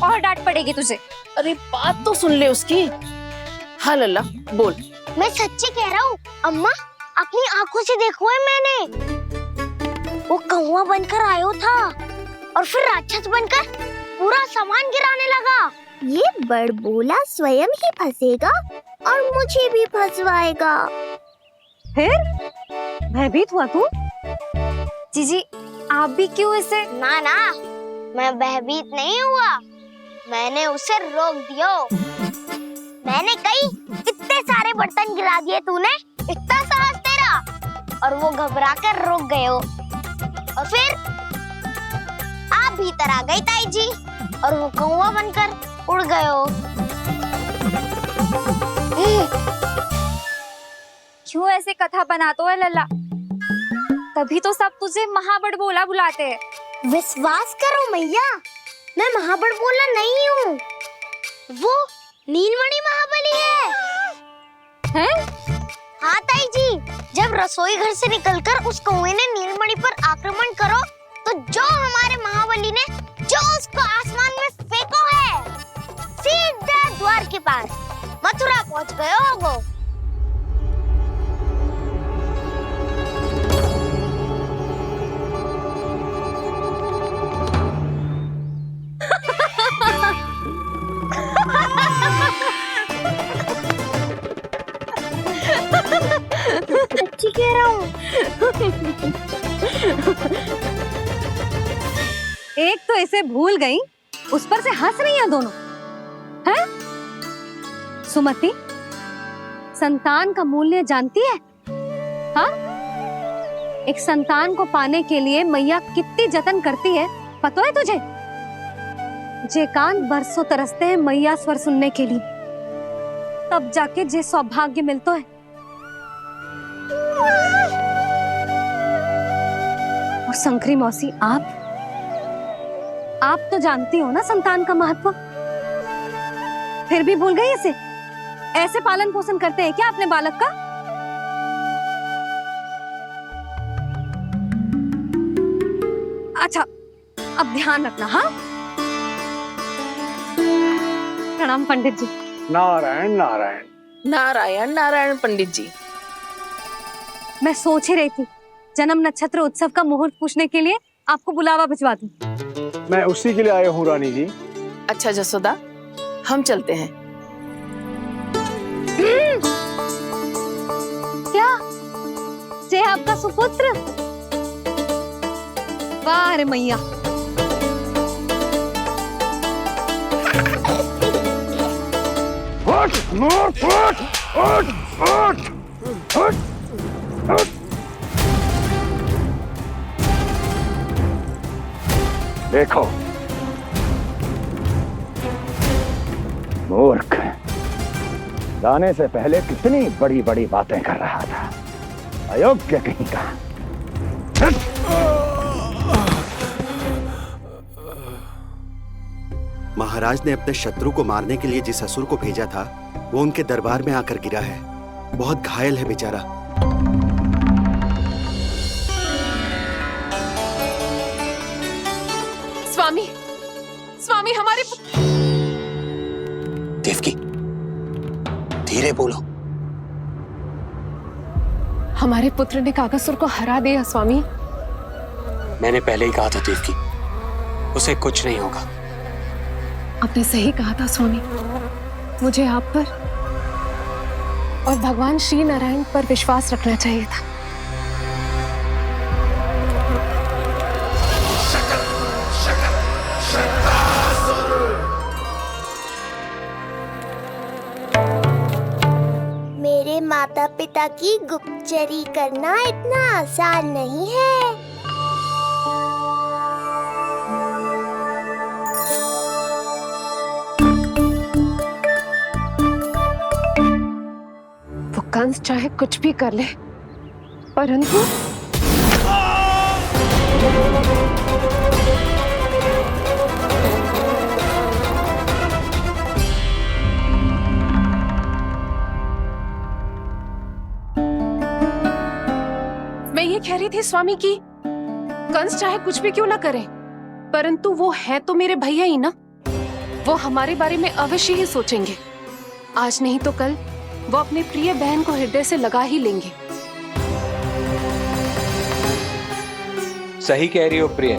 और डांट पड़ेगी तुझे। अरे बात तो सुन ले उसकी। हाँ लल्ला बोल। मैं सच्ची कह रहा हूँ अम्मा, अपनी आंखों से देखो है मैंने। वो कौवा बनकर आयो था और फिर राक्षस बनकर पूरा सामान गिराने लगा। ये बड़बोला स्वयं ही फंसेगा और मुझे भी फंसवाएगा। फिर भयभीत हुआ तू? जीजी आप भी क्यों ऐसे? ना ना, मैं भयभीत नहीं हुआ, मैंने उसे रोक दिया। मैंने कही इतने सारे बर्तन गिरा दिए तूने, इतना साहस तेरा, और वो घबरा कर रुक गए हो। और फिर आप भीतर आ गई ताई जी और वो कौवा बनकर उड़ गए हो। क्यों ऐसे कथा बनाते है लल्ला? तभी तो सब तुझे महाबड़बोला बुलाते हैं। विश्वास करो मैया, मैं महाबड़बोला नहीं हूँ, वो नीलमणि महाबली है। हैं? हाँ ताई जी, जब रसोई घर से निकलकर उस कौवे ने नीलमणि पर आक्रमण करो तो जो हमारे महाबली ने जो उसको आसमान में फेंको है, सीधा द्वार के पास मथुरा पहुंच गए हो वो। सच्ची कह रहा हूँ। तो इसे भूल गई, उस पर से हंस रही हैं दोनों, हैं? सुमति, संतान का मूल्य जानती है? हाँ? एक संतान को पाने के लिए मैया कितनी जतन करती है, पता है तुझे? जे कान बरसों तरसते हैं मैया स्वर सुनने के लिए, तब जाके जे सौभाग्य मिलता है। और शंकरी मौसी, आप तो जानती हो ना संतान का महत्व, फिर भी भूल गई इसे? ऐसे पालन पोषण करते हैं क्या अपने बालक का? अच्छा, अब ध्यान रखना। हाँ, प्रणाम पंडित जी। नारायण नारायण नारायण नारायण पंडित जी। मैं सोच ही रही थी जन्म नक्षत्र उत्सव का मुहूर्त पूछने के लिए आपको बुलावा भिजवा दूं। मैं उसी के लिए आया हूँ रानी जी। अच्छा जसोदा, हम चलते हैं। क्या जे आपका सुपुत्र? वाह रे मैया। देखो मूर्ख, जाने से पहले कितनी बड़ी बड़ी बातें कर रहा था, अयोग्य कहीं का। महाराज ने अपने शत्रु को मारने के लिए जिस असुर को भेजा था, वो उनके दरबार में आकर गिरा है। बहुत घायल है बेचारा। स्वामी, स्वामी हमारे देवकी, धीरे बोलो। हमारे पुत्र ने काकासुर को हरा दिया स्वामी। मैंने पहले ही कहा था देवकी, उसे कुछ नहीं होगा। आपने सही कहा था स्वामी। मुझे आप पर और भगवान श्री नारायण पर विश्वास रखना चाहिए था। मेरे माता पिता की गुप्तचरी करना इतना आसान नहीं है। वो कंस चाहे कुछ भी कर ले, परंतु मैं ये कह रही थी स्वामी कि कंस चाहे कुछ भी क्यों ना करे, परंतु वो है तो मेरे भैया ही ना। वो हमारे बारे में अवश्य ही सोचेंगे। आज नहीं तो कल वो अपनी प्रिय बहन को हृदय से लगा ही लेंगे। सही कह रही हो प्रिय।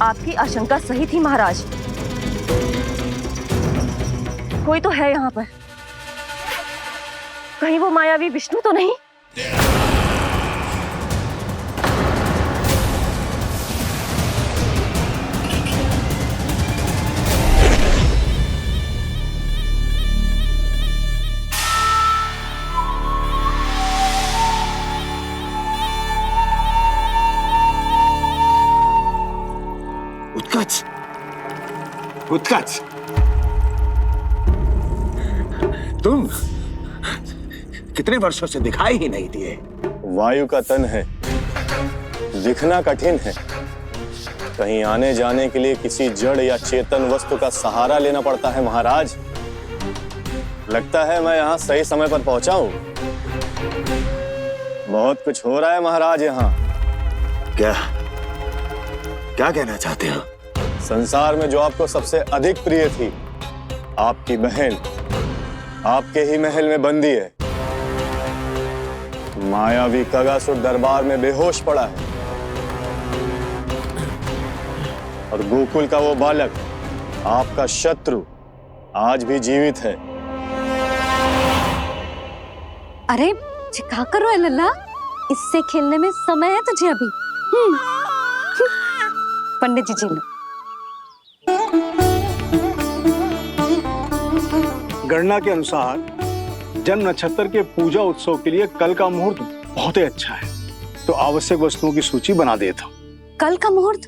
आपकी आशंका सही थी महाराज। कोई तो है यहाँ पर। कहीं वो मायावी विष्णु तो नहीं? उत्कच, उत्कच, तुम कितने वर्षों से दिखाई ही नहीं दिए। वायु का तन है, लिखना कठिन है, कहीं आने जाने के लिए किसी जड़ या चेतन वस्तु का सहारा लेना पड़ता है महाराज। लगता है मैं यहाँ सही समय पर पहुंचा हूँ। बहुत कुछ हो रहा है महाराज यहाँ। क्या क्या कहना चाहते हो? संसार में जो आपको सबसे अधिक प्रिय थी, आपकी बहन, आपके ही महल में बंदी है। मायावी कगासुर दरबार में बेहोश पड़ा है और गोकुल का वो बालक, आपका शत्रु, आज भी जीवित है। अरे क्या कर रहे हो लल्ला? इससे खेलने में समय है तुझे अभी। पंडित जी लो। गणना के अनुसार जन्म नक्षत्र के पूजा उत्सव के लिए कल का मुहूर्त बहुत ही अच्छा है, तो आवश्यक वस्तुओं की सूची बना देता हूँ। कल का मुहूर्त?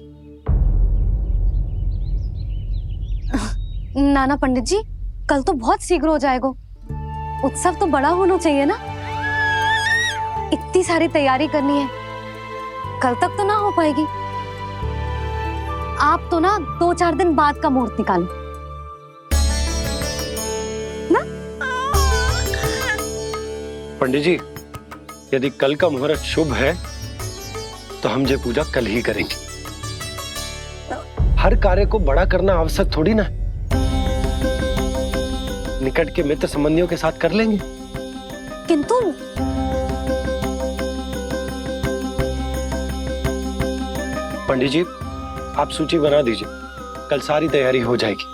नाना पंडित जी, कल तो बहुत शीघ्र हो जाएगा। उत्सव तो बड़ा होना चाहिए ना, इतनी सारी तैयारी करनी है, कल तक तो ना हो पाएगी। आप तो ना 2-4 दिन बाद का मुहूर्त निकालो ना। पंडित जी, यदि कल का मुहूर्त शुभ है तो हम ये पूजा कल ही करेंगे। हर कार्य को बड़ा करना आवश्यक थोड़ी ना, निकट के मित्र संबंधियों के साथ कर लेंगे। किंतु पंडित जी, आप सूची बना दीजिए, कल सारी तैयारी हो जाएगी।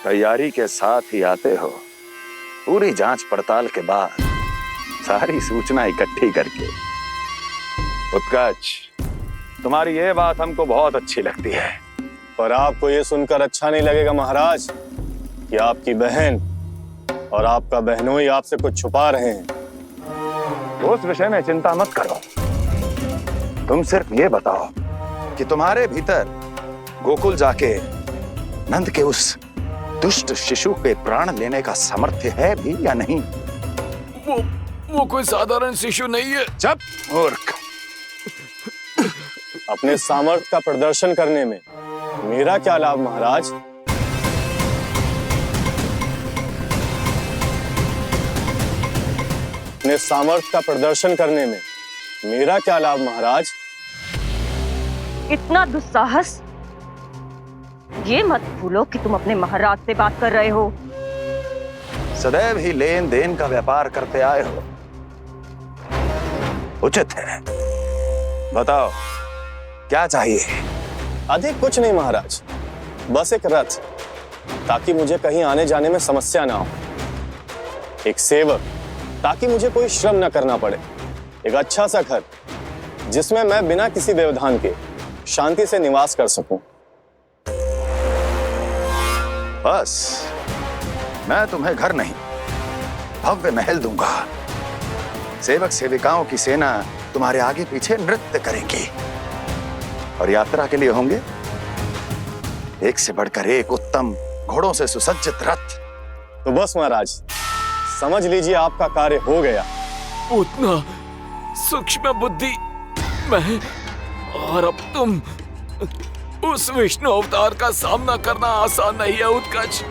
तैयारी के साथ ही आते हो, पूरी जांच पड़ताल के बाद सारी सूचना इकट्ठी करके। उत्कर्ष, तुम्हारी ये बात हमको बहुत अच्छी लगती है। पर आपको ये सुनकर अच्छा नहीं लगेगा महाराज कि आपकी बहन और आपका बहनोई आपसे कुछ छुपा रहे हैं। उस विषय में चिंता मत करो, तुम सिर्फ ये बताओ कि तुम्हारे भीतर गोकुल जाके नंद के उस दुष्ट शिशु के प्राण लेने का सामर्थ्य है भी या नहीं? वो कोई साधारण शिशु नहीं है। चुप मूर्ख। अपने सामर्थ्य का प्रदर्शन करने में मेरा क्या लाभ महाराज? अपने सामर्थ्य का प्रदर्शन करने में मेरा क्या लाभ महाराज? इतना दुस्साहस? ये मत भूलो कि तुम अपने महाराज से बात कर रहे हो। सदैव ही लेन देन का व्यापार करते आए हो, उचित है। बताओ क्या चाहिए? अधिक कुछ नहीं महाराज, बस एक रथ, ताकि मुझे कहीं आने जाने में समस्या ना हो। एक सेवक, ताकि मुझे कोई श्रम न करना पड़े। एक अच्छा सा घर, जिसमें मैं बिना किसी व्यवधान के शांति से निवास कर सकूं। बस, मैं तुम्हें घर नहीं, भव्य महल दूंगा। सेवक सेविकाओं की सेना तुम्हारे आगे पीछे नृत्य करेंगी और यात्रा के लिए होंगे एक से बढ़कर एक उत्तम घोड़ों से सुसज्जित रथ। तो बस महाराज, समझ लीजिए आपका कार्य हो गया। उतना सूक्ष्म बुद्धि मैं, और अब तुम, उस विष्णु अवतार का सामना करना आसान नहीं है उत्कर्ष।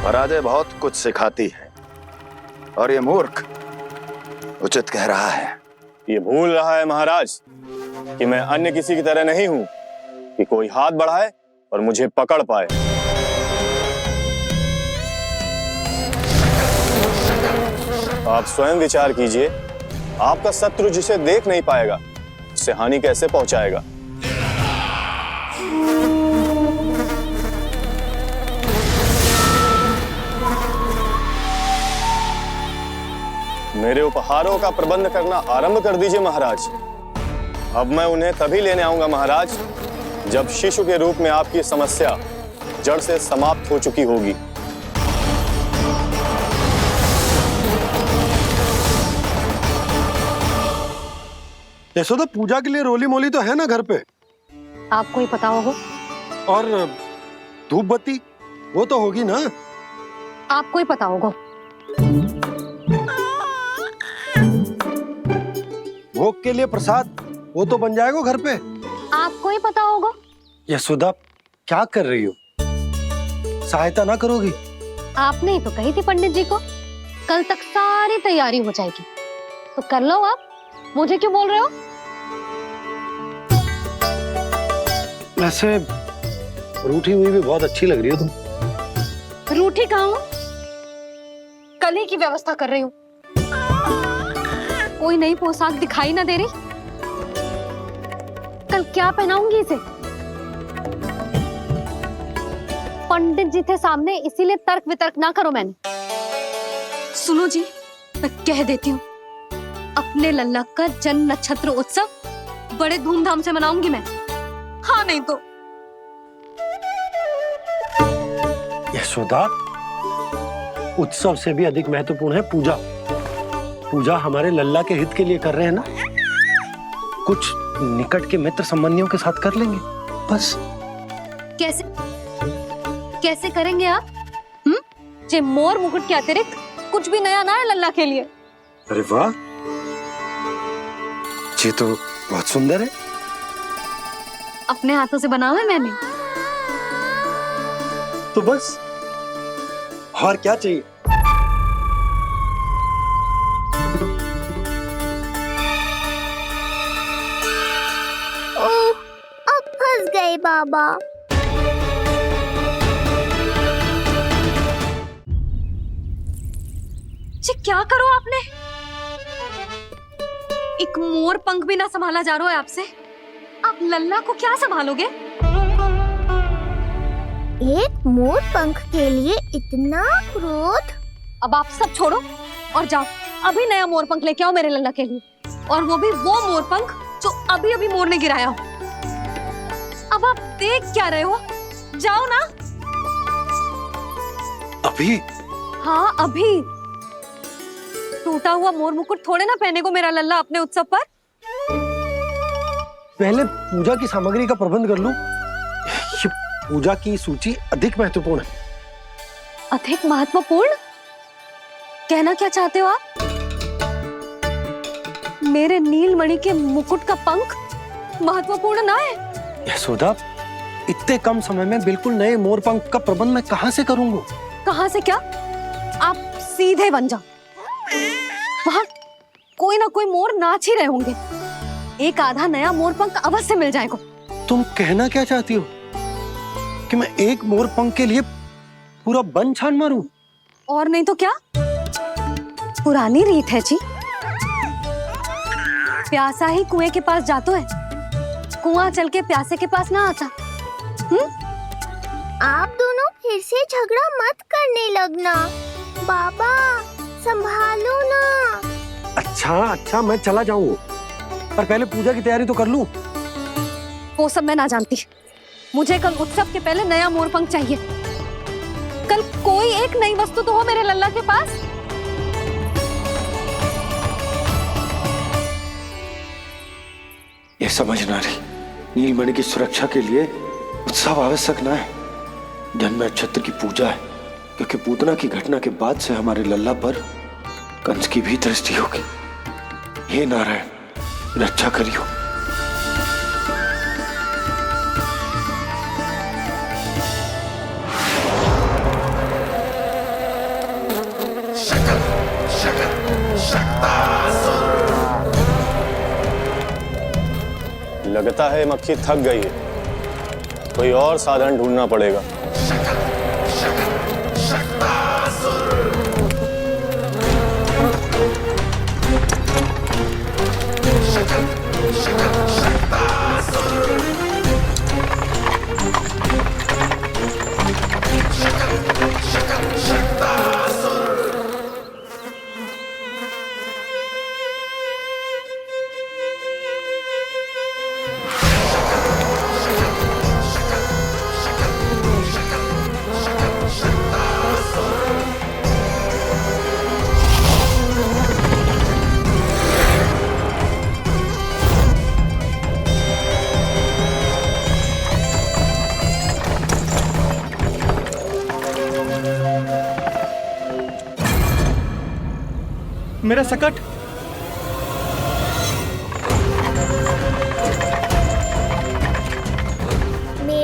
पराजय बहुत कुछ सिखाती है और ये मूर्ख उचित कह रहा है। ये भूल रहा है महाराज कि मैं अन्य किसी की तरह नहीं हूं कि कोई हाथ बढ़ाए और मुझे पकड़ पाए। आप स्वयं विचार कीजिए, आपका शत्रु जिसे देख नहीं पाएगा उससे हानि कैसे पहुंचाएगा? मेरे उपहारों का प्रबंध करना आरंभ कर दीजिए महाराज। अब मैं उन्हें तभी लेने आऊंगा महाराज, जब शिशु के रूप में आपकी समस्या जड़ से समाप्त हो चुकी होगी। यशोदा, पूजा के लिए रोली मोली तो है ना घर पे? आपको ही पता होगा। और धूप बत्ती वो तो होगी ना? आपको ही पता होगा। भोग के लिए प्रसाद वो तो बन जाएगा घर पे। आपको ही पता होगा। यशोदा क्या कर रही हो? सहायता ना करोगी? आपने ही तो कही थी पंडित जी को कल तक सारी तैयारी हो जाएगी, तो कर लो आप। मुझे क्यों बोल रहे हो? वैसे रूठी हुई भी बहुत अच्छी लग रही हो तुम। रूठी कहाँ हूँ? कल ही की व्यवस्था कर रही हूँ। कोई नई पोशाक दिखाई ना दे रही। कल क्या पहनाऊंगी इसे? पंडित जी थे सामने, इसीलिए तर्क वितर्क ना करो। मैंने सुनो जी, मैं कह देती हूँ, अपने लल्ला का जन्म नक्षत्र उत्सव बड़े धूमधाम से मनाऊंगी मैं। हाँ नहीं तो। यशोदा, उत्सव से भी अधिक महत्वपूर्ण है पूजा। पूजा हमारे लल्ला के हित के लिए कर रहे हैं ना। कुछ निकट के मित्र संबंधियों के साथ कर लेंगे बस। कैसे कैसे करेंगे आप? जे मोर मुकुट के अतिरिक्त कुछ भी नया ना है लल्ला के लिए। अरे वाह, ये तो बहुत सुंदर है। अपने हाथों से बनाया है मैंने। तो बस और क्या चाहिए? ओह, अब फंस गए बाबा। जी क्या करो आपने? एक मोर पंख भी ना संभाला जा रहा है आपसे। आप लल्ला को क्या संभालोगे? एक मोर पंख के लिए इतना क्रोध? अब आप सब छोड़ो और जाओ, अभी नया मोर पंख लेके आओ मेरे लल्ला के लिए, और वो भी वो मोर पंख जो अभी अभी मोर ने गिराया हो। अब आप देख क्या रहे हो? जाओ ना। अभी? हाँ अभी। टूटा हुआ मोर मुकुट थोड़े ना पहने को मेरा लल्ला अपने उत्सव पर। पहले पूजा की सामग्री का प्रबंध कर लूं। ये पूजा की सूची अधिक महत्वपूर्ण है। अधिक महत्वपूर्ण? कहना क्या चाहते हो आप? मेरे नीलमणि के मुकुट का पंख महत्वपूर्ण ना है? यशोदा, इतने कम समय में बिल्कुल नए मोर पंख का प्रबंध मैं कहां से करूंगा? कहां से क्या? आप सीधे बन जाओ। वहां कोई ना कोई मोर नाच ही रहे होंगे। एक आधा नया मोर पंख अवश्य मिल जाएगा। तुम कहना क्या चाहती हो कि मैं एक मोर पंख के लिए पूरा वन छान मारूं? और नहीं तो क्या, पुरानी रीत है जी। प्यासा ही कुएं के पास जाता है, कुआं चल के प्यासे के पास ना आता। आप दोनों फिर से झगड़ा मत करने लगना। बाबा संभालो ना। अच्छा मैं चला जाऊंगा, पर पहले पूजा की तैयारी तो कर लूं। वो सब मैं ना जानती। मुझे कल उत्सव के पहले नया मोर पंख चाहिए। कल कोई एक नई वस्तु तो हो मेरे लल्ला के पास। ये समझ ना रही, नीलमणि की सुरक्षा के लिए उत्सव आवश्यक ना है, जन्म नक्षत्र की पूजा है, क्योंकि पूतना की घटना के बाद से हमारे लल्ला पर कंस की भी दृष्टि होगी। हे नारायण, रक्षा करियो। लगता है मक्खी थक गई है, कोई और साधन ढूंढना पड़ेगा। मेरा सकट।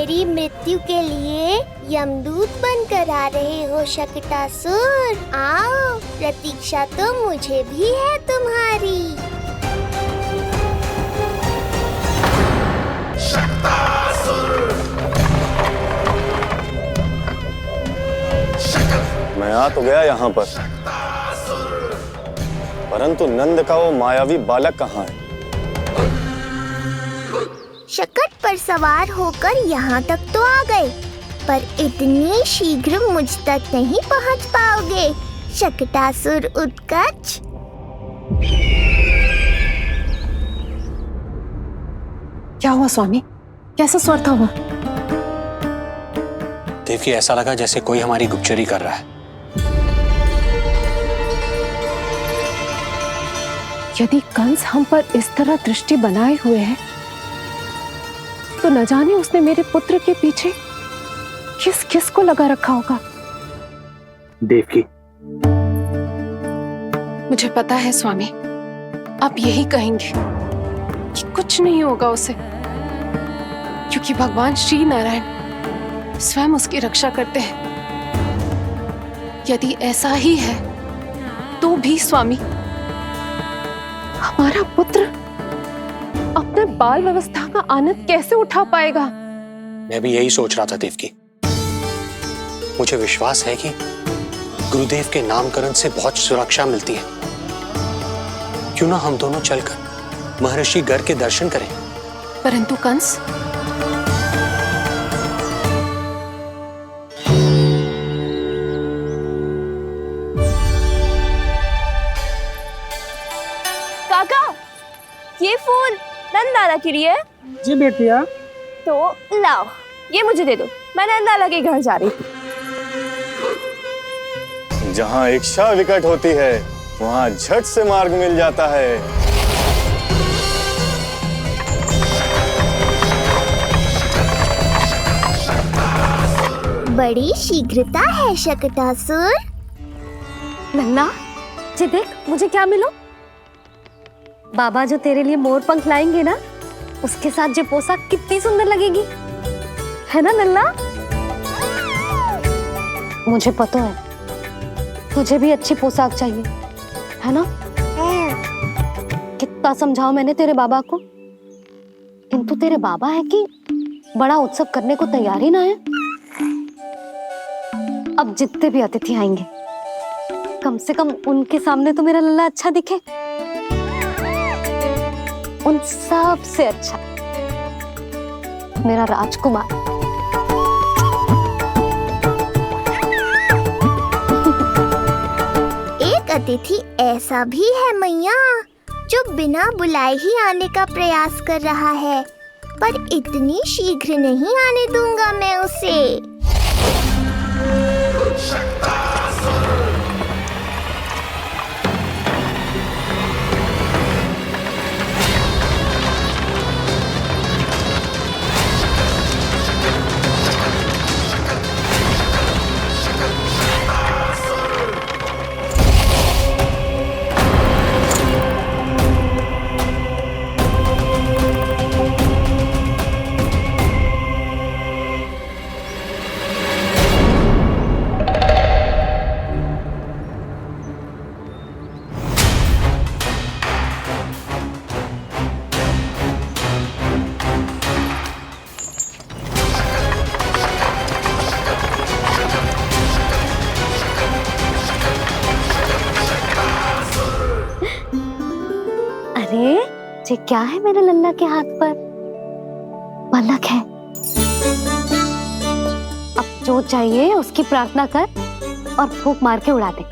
मेरी मृत्यु के लिए यमदूत बनकर आ रहे हो शकटासुर? आओ, प्रतीक्षा तो मुझे भी है तुम्हारी। मैं आ तो गया यहाँ पर, परंतु नंद का वो मायावी बालक कहाँ है? शकट पर सवार होकर यहाँ तक तो आ गए, पर इतनी शीघ्र मुझ तक नहीं पहुँच पाओगे शकटासुर उत्कच। क्या हुआ स्वामी? कैसा स्वर था वो? देवकी, ऐसा लगा जैसे कोई हमारी गुप्तचरी कर रहा है। यदि कंस हम पर इस तरह दृष्टि बनाए हुए है, तो न जाने उसने मेरे पुत्र के पीछे किस किस को लगा रखा होगा। देवकी, मुझे पता है स्वामी, आप यही कहेंगे कि कुछ नहीं होगा उसे, क्योंकि भगवान श्री नारायण स्वयं उसकी रक्षा करते हैं। यदि ऐसा ही है तो भी स्वामी, हमारा पुत्र अपने बाल व्यवस्था का आनंद कैसे उठा पाएगा? मैं भी यही सोच रहा था देवकी। मुझे विश्वास है कि गुरुदेव के नामकरण से बहुत सुरक्षा मिलती है। क्यों ना हम दोनों चलकर महर्षि गर के दर्शन करें? परंतु कंस, काका, ये फूल नंदाला के लिए है? जी बेटिया। तो लाओ, ये मुझे दे दो, मैं नंदाला के घर जा रही थी। जहाँ इच्छा विकट होती है, वहाँ झट से मार्ग मिल जाता है। बड़ी शीघ्रता है शकटासुर। नन्ना, जी देख मुझे क्या मिलो। बाबा जो तेरे लिए मोर पंख लाएंगे ना, उसके साथ जो पोशाक कितनी सुंदर लगेगी, है ना नन्ना? मुझे पता है तुझे भी अच्छी पोशाक चाहिए, है ना? कितना समझाओ मैंने तेरे बाबा को, किंतु तेरे बाबा है कि बड़ा उत्सव करने को तैयार ही ना है। अब जितने भी अतिथि आएंगे, कम से कम उनके सामने तो मेरा लल्ला अच्छा दिखे, उन सब से अच्छा मेरा राजकुमार। एक अतिथि ऐसा भी है मैया, जो बिना बुलाए ही आने का प्रयास कर रहा है, पर इतनी शीघ्र नहीं आने दूंगा मैं उसे। ये क्या है मेरे लल्ला के हाथ पर? पलक है। अब जो चाहिए उसकी प्रार्थना कर और फूंक मार के उड़ा दे।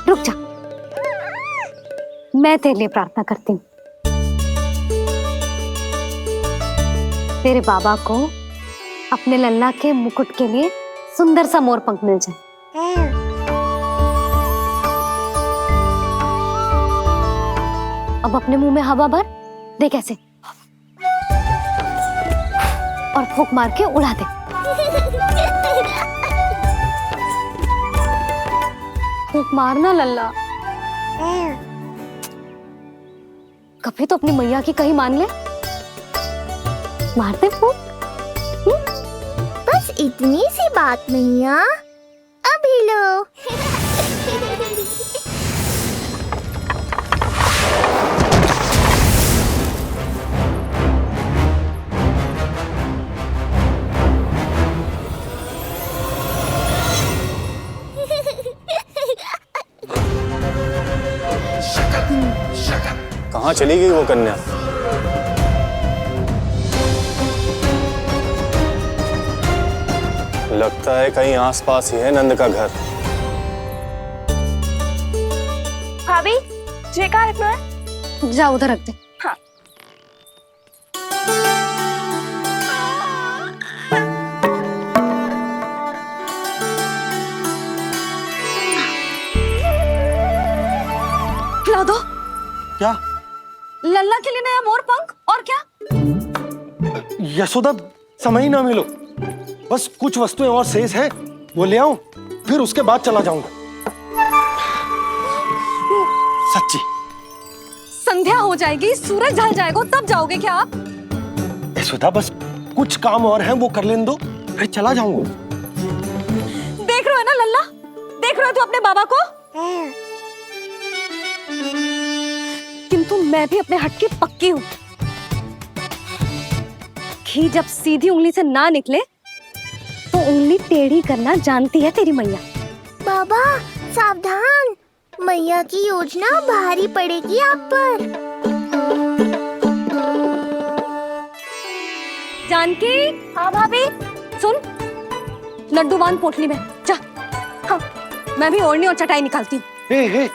रुक जा, मैं तेरे लिए प्रार्थना करती हूँ। तेरे बाबा को अपने लल्ला के मुकुट के लिए सुंदर सा मोर पंख मिल जाए। अब अपने मुंह में हवा भर दे कैसे, और फूंक मार के उड़ा दे। फूंक मारना लल्ला, कभी तो अपनी मैया की कहीं मान ले। मार दे फूंक। इतनी सी बात मैया, अभी लो। कहाँ चली गई वो कन्या? लगता है कहीं आसपास ही है नंद का घर। भाभी जे कहाँ रखना है? जा उधर रख दे। हाँ। खिला दो। क्या? लल्ला के लिए नया मोर पंख और क्या? यशोदा समय ना मिलो, बस कुछ वस्तुएं और शेष हैं, वो ले आऊं, फिर उसके बाद चला जाऊंगा। सच्ची। संध्या हो जाएगी, सूरज ढल जाएगा, तब जाओगे क्या आप? यशोदा बस कुछ काम और हैं, वो कर लेने दो, फिर चला जाऊंगा। देख रहे हो ना लल्ला, देख रहे हो तू अपने बाबा को? किंतु मैं भी अपने हट की पक्की हूँ। घी जब सीधी उंगली से ना निकले तो उंगली टेढ़ी करना जानती है तेरी मैया। बाबा सावधान, मैया की योजना भारी पड़ेगी आप पर। जानकी। हाँ भाभी। सुन, लड्डू बांध पोटली में, जा। हाँ, मैं भी ओढ़नी और चटाई निकालती हूँ।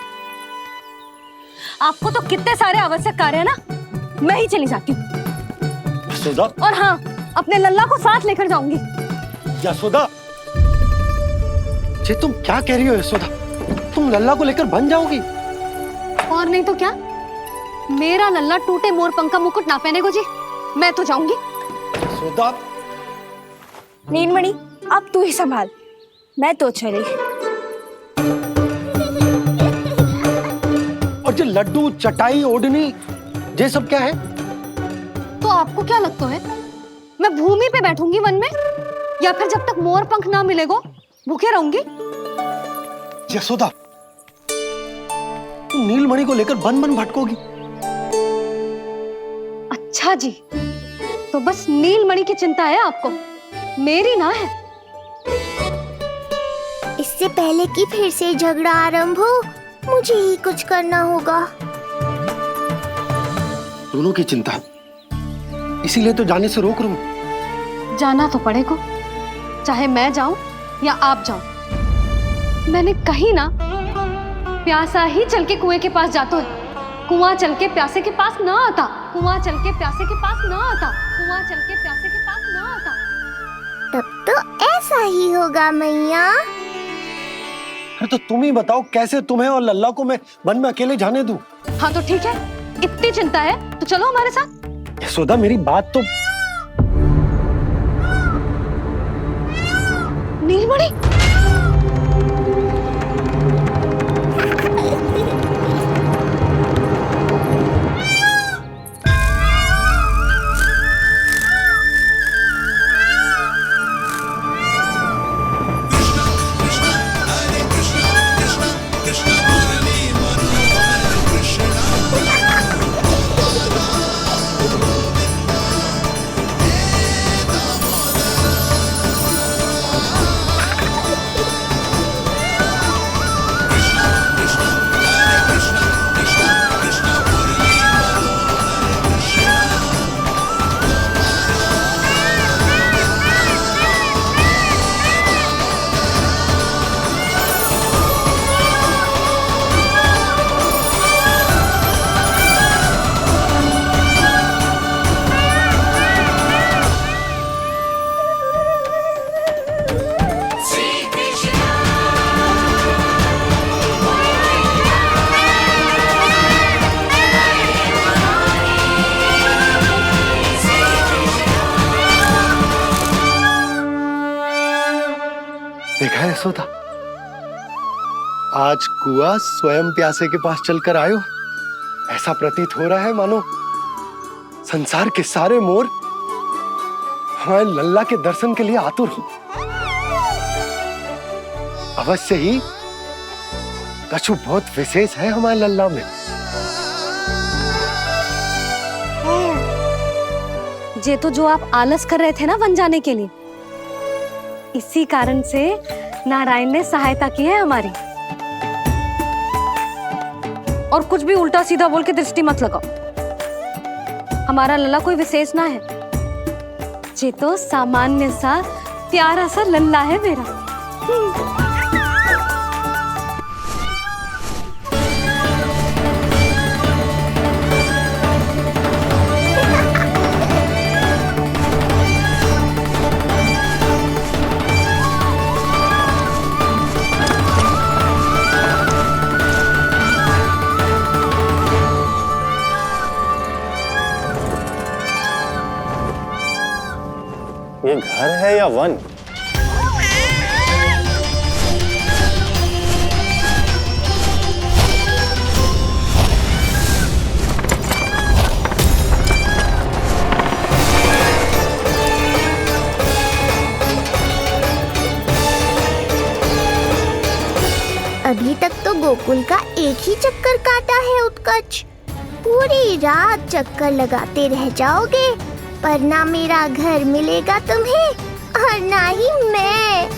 आपको तो कितने सारे आवश्यक कार्य है ना, मैं ही चली जाती हूँ। यशोदा। और हाँ, अपने लल्ला को साथ लेकर जाऊंगी। यशोदा, ये तुम क्या कह रही हो यशोदा? तुम लल्ला को लेकर बन जाओगी? और नहीं तो क्या, मेरा लल्ला टूटे मोर पंख का मुकुट ना पहने को जी, मैं तो जाऊंगी। यशोदा। नीलमणि, अब तू ही संभाल, मैं तो चली। और ये लड्डू, चटाई, ओढ़नी, ये सब क्या है? तो आपको क्या लगता है, मैं भूमि पे बैठूंगी वन में, या फिर जब तक मोर पंख ना मिलेगो भूखे रहूंगी? यशोदा, तुम नीलमणि को लेकर बन बन भटकोगी। अच्छा जी, तो बस नीलमणि की चिंता है आपको, मेरी ना है। इससे पहले कि फिर से झगड़ा आरंभ हो, मुझे ही कुछ करना होगा। दोनों की चिंता है, इसीलिए तो जाने से रोक रहा हूं। जाना तो पड़ेगा, चाहे मैं जाऊं या आप जाओ। मैंने कहीं ना, प्यासा ही चल के कुएं के पास जाता है, कुआं चल के प्यासे के पास ना आता, कुआं चल के प्यासे के पास ना आता, कुआं चल के प्यासे के पास ना आता। तब तो ऐसा ही होगा मैया। अरे तो तुम ही बताओ, कैसे तुम्हें और लल्ला को मैं वन में अकेले जाने दूं? हाँ तो ठीक है, इतनी चिंता है तो चलो हमारे साथ। यशोदा, मेरी बात तो। नीलमणि। देखा है यशोदा, आज कुआं स्वयं प्यासे के पास चलकर आयो। ऐसा प्रतीत हो रहा है मानो संसार के सारे मोर हमारे लल्ला के दर्शन के लिए आतुर हो। अवश्य ही कछु बहुत विशेष है हमारे लल्ला में। ये तो जो आप आलस कर रहे थे ना बन जाने के लिए, इसी कारण से नारायण ने सहायता की है हमारी। और कुछ भी उल्टा सीधा बोल के दृष्टि मत लगाओ। हमारा लल्ला कोई विशेष ना है, ये तो सामान्य सा प्यारा सा लल्ला है मेरा। ये घर है या वन? अभी तक तो गोकुल का एक ही चक्कर काटा है उत्कर्ष। पूरी रात चक्कर लगाते रह जाओगे, पर ना मेरा घर मिलेगा तुम्हें और ना ही मैं।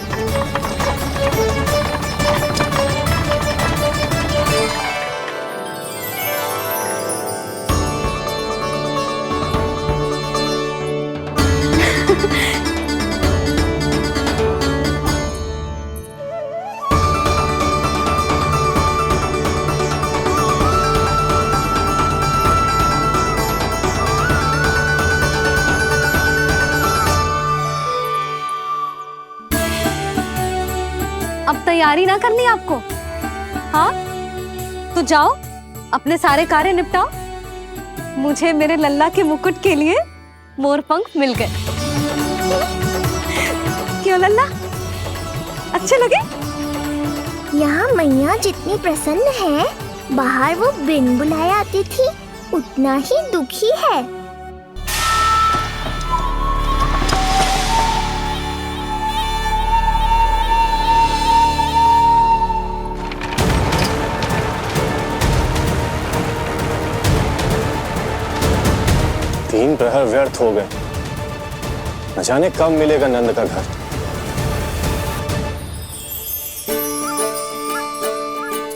अब तैयारी ना करनी आपको? हाँ तो जाओ अपने सारे कार्य निपटाओ। मुझे मेरे लल्ला के मुकुट के लिए मोरपंख मिल गए। क्यों लल्ला, अच्छे लगे? यहाँ मैया जितनी प्रसन्न है, बाहर वो बिन बुलाए आती थी उतना ही दुखी है। तीन प्रहर व्यर्थ हो गए, न जाने कब मिलेगा नंद का घर।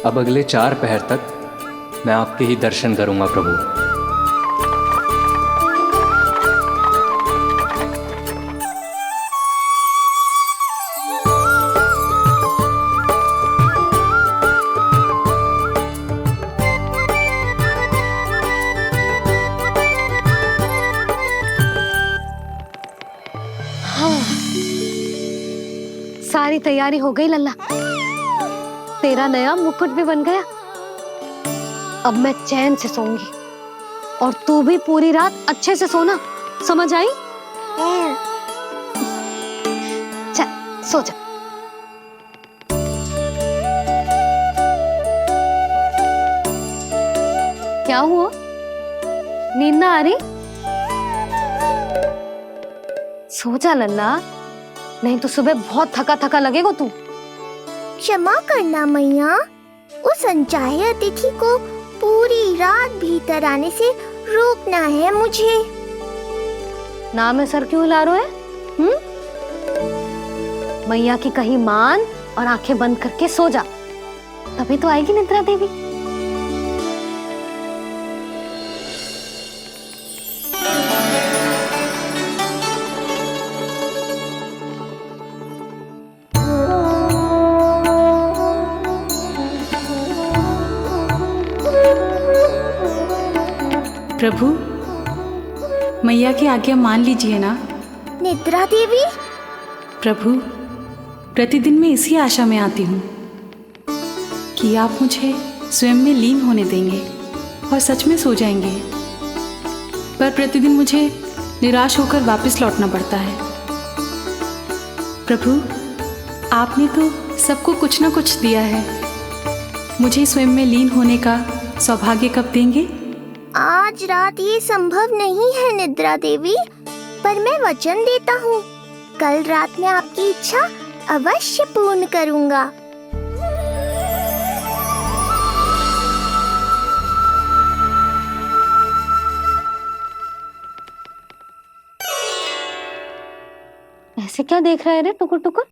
अब अगले 4 पहर तक मैं आपके ही दर्शन करूंगा प्रभु। सारी तैयारी हो गई लल्ला, तेरा नया मुकुट भी बन गया। अब मैं चैन से सोऊंगी और तू भी पूरी रात अच्छे से सोना, समझ आई? चल सो जा। क्या हुआ, नींद ना आ रही? सो जा लल्ला, नहीं तो सुबह बहुत थका थका लगेगा तू। क्षमा करना मैया, उस अनचाहे अतिथि को पूरी रात भीतर आने से रोकना है मुझे। ना में सर क्यों हिला रहे हो? मैया की कहीं मान और आंखें बंद करके सो जा, तभी तो आएगी निद्रा देवी। प्रभु, मैया की आज्ञा मान लीजिए ना। निद्रा देवी? प्रभु, प्रतिदिन मैं इसी आशा में आती हूँ कि आप मुझे स्वयं में लीन होने देंगे और सच में सो जाएंगे, पर प्रतिदिन मुझे निराश होकर वापस लौटना पड़ता है। प्रभु, आपने तो सबको कुछ ना कुछ दिया है, मुझे स्वयं में लीन होने का सौभाग्य कब देंगे? आज रात ये संभव नहीं है निद्रा देवी, पर मैं वचन देता हूँ कल रात में आपकी इच्छा अवश्य पूर्ण करूँगा। ऐसे क्या देख रहा है रे टुकुर टुकुर?